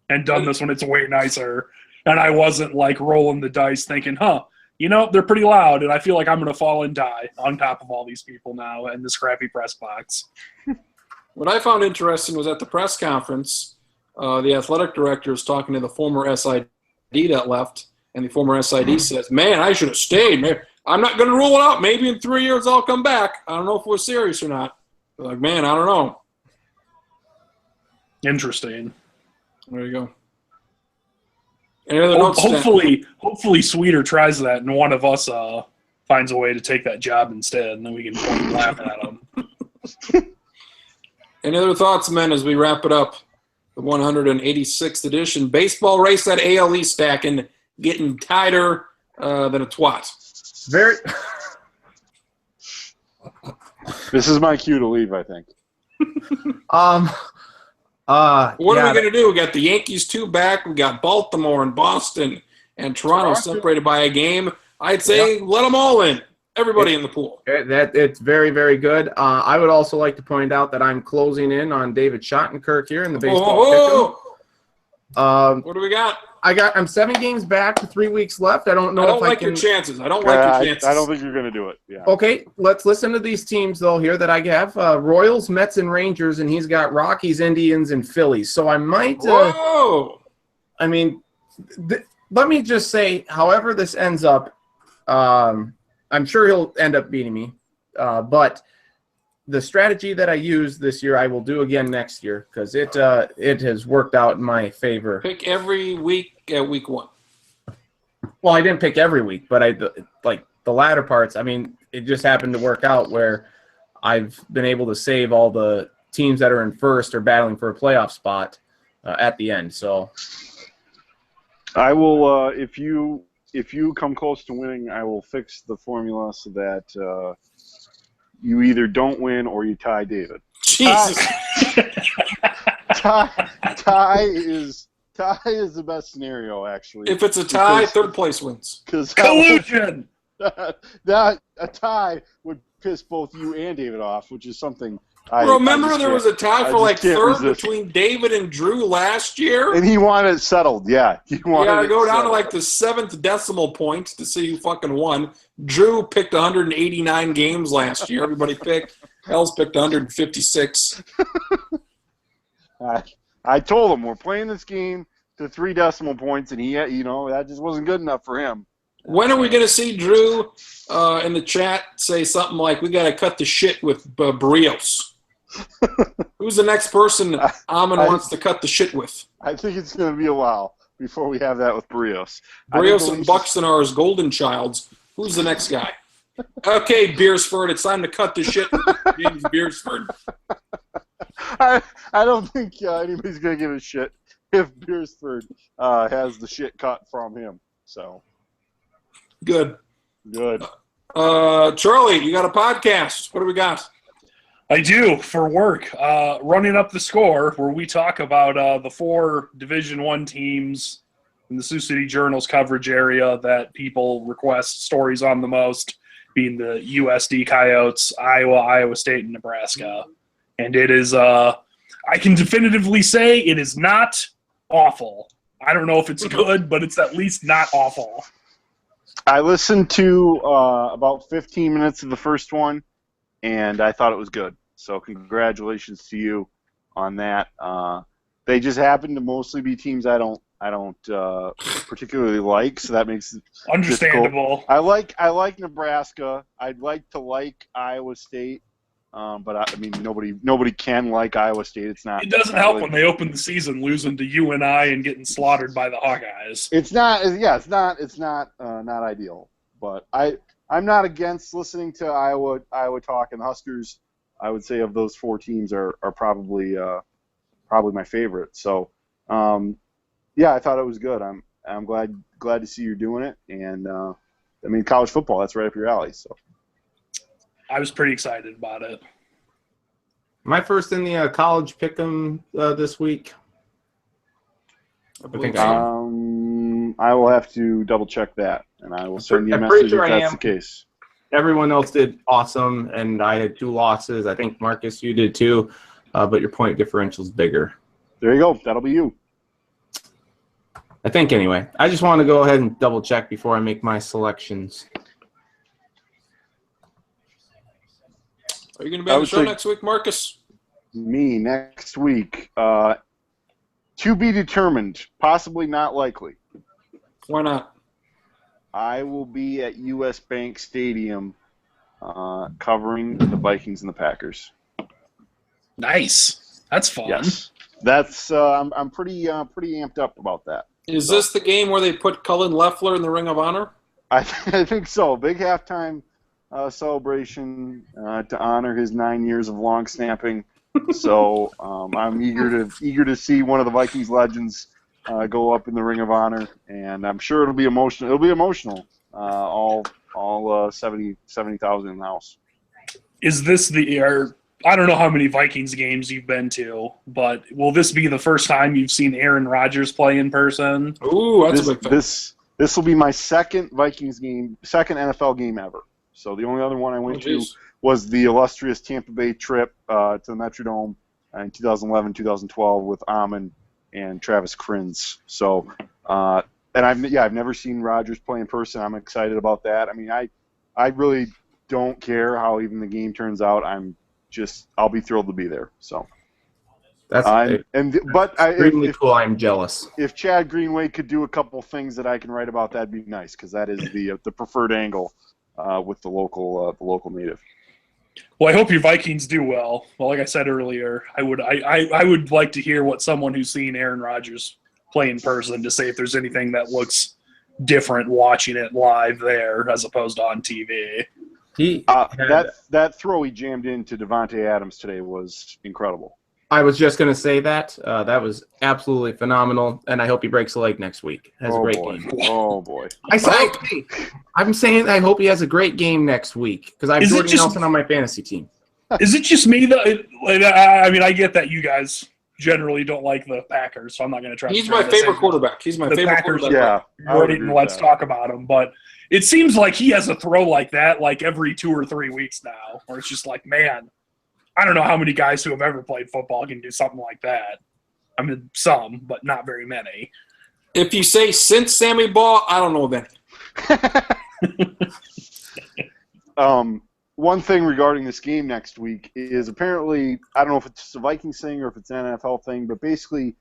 and done this when it's way nicer. And I wasn't like rolling the dice thinking, they're pretty loud, and I feel like I'm going to fall and die on top of all these people now in this crappy press box. What I found interesting was at the press conference, the athletic director was talking to the former SID that left, and the former SID says, "Man, I should have stayed. Man, I'm not going to rule it out. Maybe in 3 years I'll come back. I don't know if we're serious or not." They're like, man, I don't know. Interesting. There you go. Any other notes? Hopefully Sweeter tries that, and one of us finds a way to take that job instead, and then we can point and laugh at him. Any other thoughts, men, as we wrap it up? The 186th edition. Baseball race, that ALE stacking, getting tighter than a twat. Very. This is my cue to leave, I think. What are we going to do? We got the Yankees 2 back. We got Baltimore and Boston and Toronto separated by a game. I'd say let them all in. Everybody in the pool. It's very, very good. I would also like to point out that I'm closing in on David Schottenkirk here in the baseball pick'em. What do we got? I'm 7 games back with 3 weeks left. I don't know I don't if like I can. your chances. I don't like your chances. I don't think you're going to do it. Yeah. Okay, let's listen to these teams though here that I have: Royals, Mets, and Rangers, and he's got Rockies, Indians, and Phillies. So I might. Whoa! I mean, let me just say, however this ends up, I'm sure he'll end up beating me. But the strategy that I used this year, I will do again next year because it has worked out in my favor. Pick every week at week 1. Well, I didn't pick every week, but like the latter parts. I mean, it just happened to work out where I've been able to save all the teams that are in first or battling for a playoff spot at the end. So I will. If you come close to winning, I will fix the formula so that you either don't win or you tie David. Jesus. Tie is the best scenario, actually. If it's a tie, third place wins. Because Collusion! that a tie would piss both you and David off, which is something. Remember there was a tie for like third resist. between David and Drew last year? And he wanted it settled, yeah. He wanted Yeah, it go down to settled. like the 7th decimal point to see who fucking won. Drew picked 189 games last year. Everybody picked. Els picked 156. I told him we're playing this game to 3 decimal points, and that just wasn't good enough for him. When are we going to see Drew in the chat say something like, we got to cut the shit with Barrios? Who's the next person Amon wants to cut the shit with? I think it's going to be a while before we have that with Barrios. Barrios and Buxton are his golden childs. Who's the next guy? Okay, Beersford, it's time to cut the shit with James Beersford. I don't think anybody's going to give a shit if Beersford has the shit cut from him. So Good. Charlie, you got a podcast. What do we got? I do, for work. Running Up the Score, where we talk about the 4 Division I teams in the Sioux City Journal's coverage area that people request stories on the most, being the USD Coyotes, Iowa, Iowa State, and Nebraska. And it is, I can definitively say it is not awful. I don't know if it's good, but it's at least not awful. I listened to about 15 minutes of the first one, and I thought it was good. So congratulations to you on that. They just happen to mostly be teams I don't particularly like, so that makes it Understandable. difficult. I like Nebraska. I'd like to like Iowa State, but I mean nobody can like Iowa State. It's not. It doesn't help when they open the season losing to UNI and getting slaughtered by the Hawkeyes. It's not. Yeah, it's not not ideal. But I'm not against listening to Iowa talk, and the Huskers, I would say, of those 4 teams are probably my favorite. So, yeah, I thought it was good. I'm glad to see you're doing it, and I mean, college football, that's right up your alley. So, I was pretty excited about it. my first in the college pick'em this week. I think I will have to double check that, and I will send you a I'm pretty message sure if I that's am. the case. Everyone else did awesome, and I had 2 losses. I think, Marcus, you did too, but your point differential is bigger. There you go. That'll be you. I think, anyway. I just want to go ahead and double check before I make my selections. Are you going to be on the show next week, Marcus? Me next week. To be determined. Possibly not likely. Why not? I will be at U.S. Bank Stadium covering the Vikings and the Packers. Nice. That's fun. Yes. That's I'm pretty amped up about that. Is this the game where they put Cullen Loeffler in the Ring of Honor? I think so. Big halftime celebration to honor his 9 years of long snapping. So I'm eager to see one of the Vikings legends go up in the Ring of Honor, and I'm sure it'll be emotional. It'll be emotional. All 70,000 in the house. Is this I don't know how many Vikings games you've been to, but will this be the first time you've seen Aaron Rodgers play in person? Ooh, that's a big thing. This will be my second Vikings game, second NFL game ever. So the only other one I went to was the illustrious Tampa Bay trip to the Metrodome in 2011, 2012 with Amon and Travis Krinz. So, and I've never seen Rodgers play in person. I'm excited about that. I mean, I really don't care how even the game turns out. I'll be thrilled to be there. So. That's extremely cool. I'm jealous. If Chad Greenway could do a couple things that I can write about, that'd be nice, because that is the preferred angle with the local native. Well, I hope your Vikings do well. Well, like I said earlier, I would like to hear what someone who's seen Aaron Rodgers play in person to say if there's anything that looks different watching it live there as opposed to on TV. That throw he jammed into Devontae Adams today was incredible. I was just going to say that. That was absolutely phenomenal, and I hope he breaks a leg next week. Has a great game. Oh, boy. I'm saying I hope he has a great game next week, because I have Jordy Nelson on my fantasy team. Is it just me, though? I mean, I get that you guys generally don't like the Packers, so I'm not going to try. He's my favorite quarterback. He's my favorite quarterback. Yeah. Let's talk about him, but it seems like he has a throw like that like every 2 or 3 weeks now, where it's just like, man, I don't know how many guys who have ever played football can do something like that. I mean, some, but not very many. If you say since Sammy Ball, I don't know of any. One thing regarding this game next week is apparently, I don't know if it's just a Vikings thing or if it's an NFL thing, but basically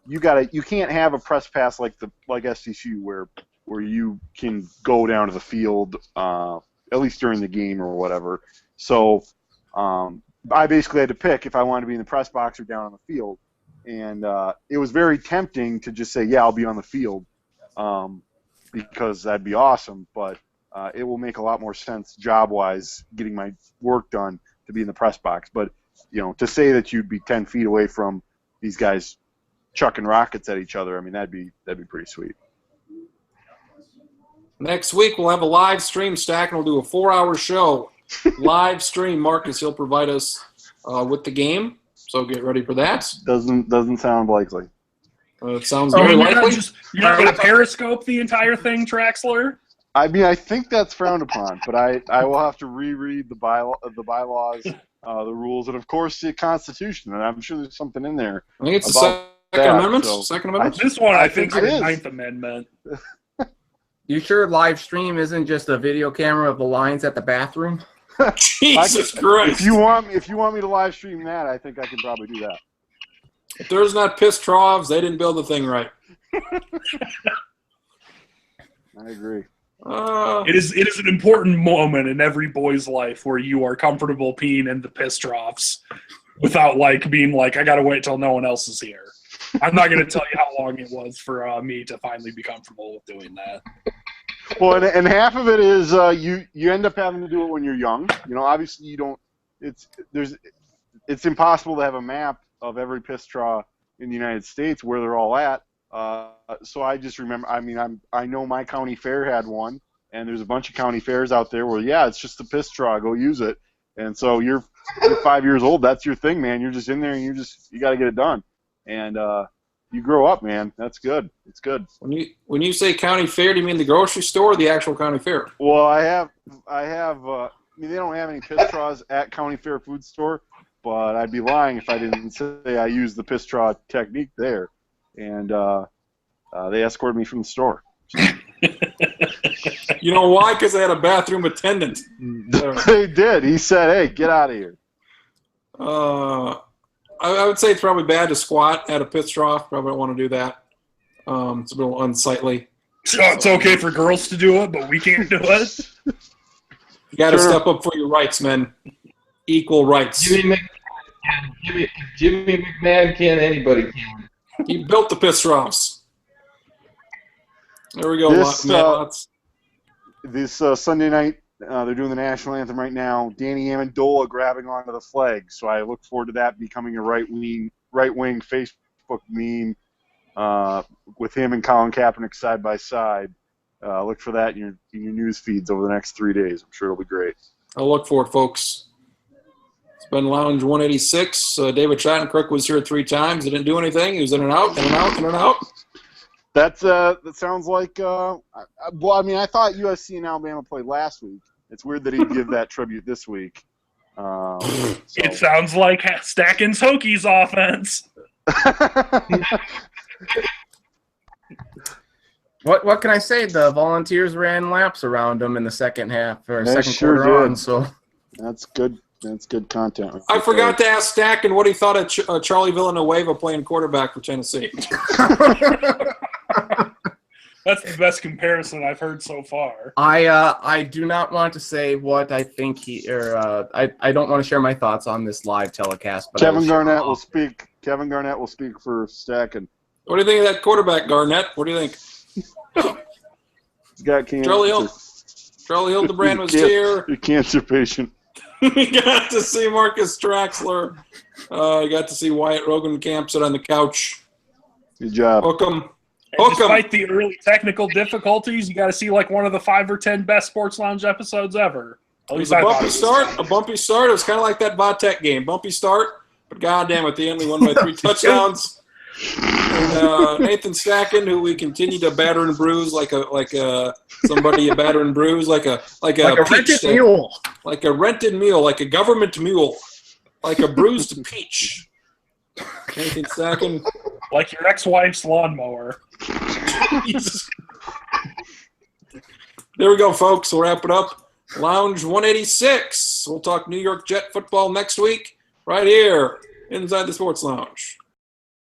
you can't have a press pass like SDSU where you can go down to the field at least during the game or whatever. So I basically had to pick if I wanted to be in the press box or down on the field, and it was very tempting to just say, yeah, I'll be on the field, because that'd be awesome, but it will make a lot more sense job-wise, getting my work done, to be in the press box. But, to say that you'd be 10 feet away from these guys chucking rockets at each other, I mean, that'd be pretty sweet. Next week we'll have a live stream, Stack, and we'll do a 4-hour show. Live stream. Marcus, he'll provide us with the game, so get ready for that. Doesn't sound likely. It sounds very likely. You're not going to periscope the entire thing, Traxler? I mean, I think that's frowned upon, but I will have to reread the bylaws, the rules, and of course the Constitution, and I'm sure there's something in there. I think it's the Second Amendment. Second Amendment. This one, I think, it is is. the Ninth Amendment. You sure live stream isn't just a video camera of the lines at the bathroom? Jesus Christ! If you want me to live stream that, I think I can probably do that. If there's not piss troughs, they didn't build the thing right. I agree. It is an important moment in every boy's life where you are comfortable peeing in the piss troughs without being like, I gotta wait till no one else is here. I'm not gonna tell you how long it was for me to finally be comfortable with doing that. Well, and half of it is you end up having to do it when you're young. Obviously you don't. It's impossible to have a map of every piss trough in the United States where they're all at. So I just remember. I mean, I know my county fair had one, and there's a bunch of county fairs out there where it's just a piss trough. Go use it. And so you're 5 years old. That's your thing, man. You're just in there, and you got to get it done. And you grow up, man. That's good. It's good. When you say county fair, do you mean the grocery store or the actual county fair? Well, I have. I mean, they don't have any piss troughs at county fair food store, but I'd be lying if I didn't say I used the piss trough technique there. And they escorted me from the store. You know why? Because they had a bathroom attendant. They did. He said, "Hey, get out of here." I would say it's probably bad to squat at a piss trough. Probably don't want to do that. It's a little unsightly. So it's okay for girls to do it, but we can't do it. You got to step up for your rights, man. Equal rights. Jimmy McMahon can, anybody can. He built the piss troughs. There we go. This Sunday night, they're doing the national anthem right now. Danny Amendola grabbing onto the flag. So I look forward to that becoming a right wing Facebook meme with him and Colin Kaepernick side by side. Look for that in your news feeds over the next 3 days. I'm sure it'll be great. I'll look for it, folks. It's been Lounge 186. David Shattenkirk was here 3 times. He didn't do anything. He was in and out, in and out, in and out. That sounds like well, I mean, I thought USC and Alabama played last week. It's weird that he'd give that tribute this week. It sounds like Stacken's Hokies offense. What can I say? The Volunteers ran laps around them in the second half or They second sure quarter did. on. So That's good. That's good content. I forgot to ask Stacken what he thought of Charlie Villanueva playing quarterback for Tennessee. That's the best comparison I've heard so far. I do not want to say what I think I don't want to share my thoughts on this live telecast. But Kevin Garnett will speak. Kevin Garnett will speak for Stacken. What do you think of that quarterback, Garnett? What do you think? He's got cancer. Charlie Hildebrand was here. Your cancer patient. We got to see Marcus Traxler. You got to see Wyatt Rogenkamp sit on the couch. Good job. Hook 'em. And Hook 'em. despite the early technical difficulties, you got to see like one of the 5 or 10 best Sports Lounge episodes ever. At It was least a I thought bumpy it was. start. A bumpy start. It was kind of like that Vatek game. Bumpy start, but goddamn, at the end we won by 3 touchdowns. And Nathan Stacken, who we continue to batter and bruise like somebody you batter and bruise like a like a peach rented stick. mule. Like a rented mule, like a government mule, like a bruised peach. Nathan Stacken. Like your ex-wife's lawnmower. There we go, folks. We'll wrap it up. Lounge 186. We'll talk New York Jet football next week, right here inside the Sports Lounge.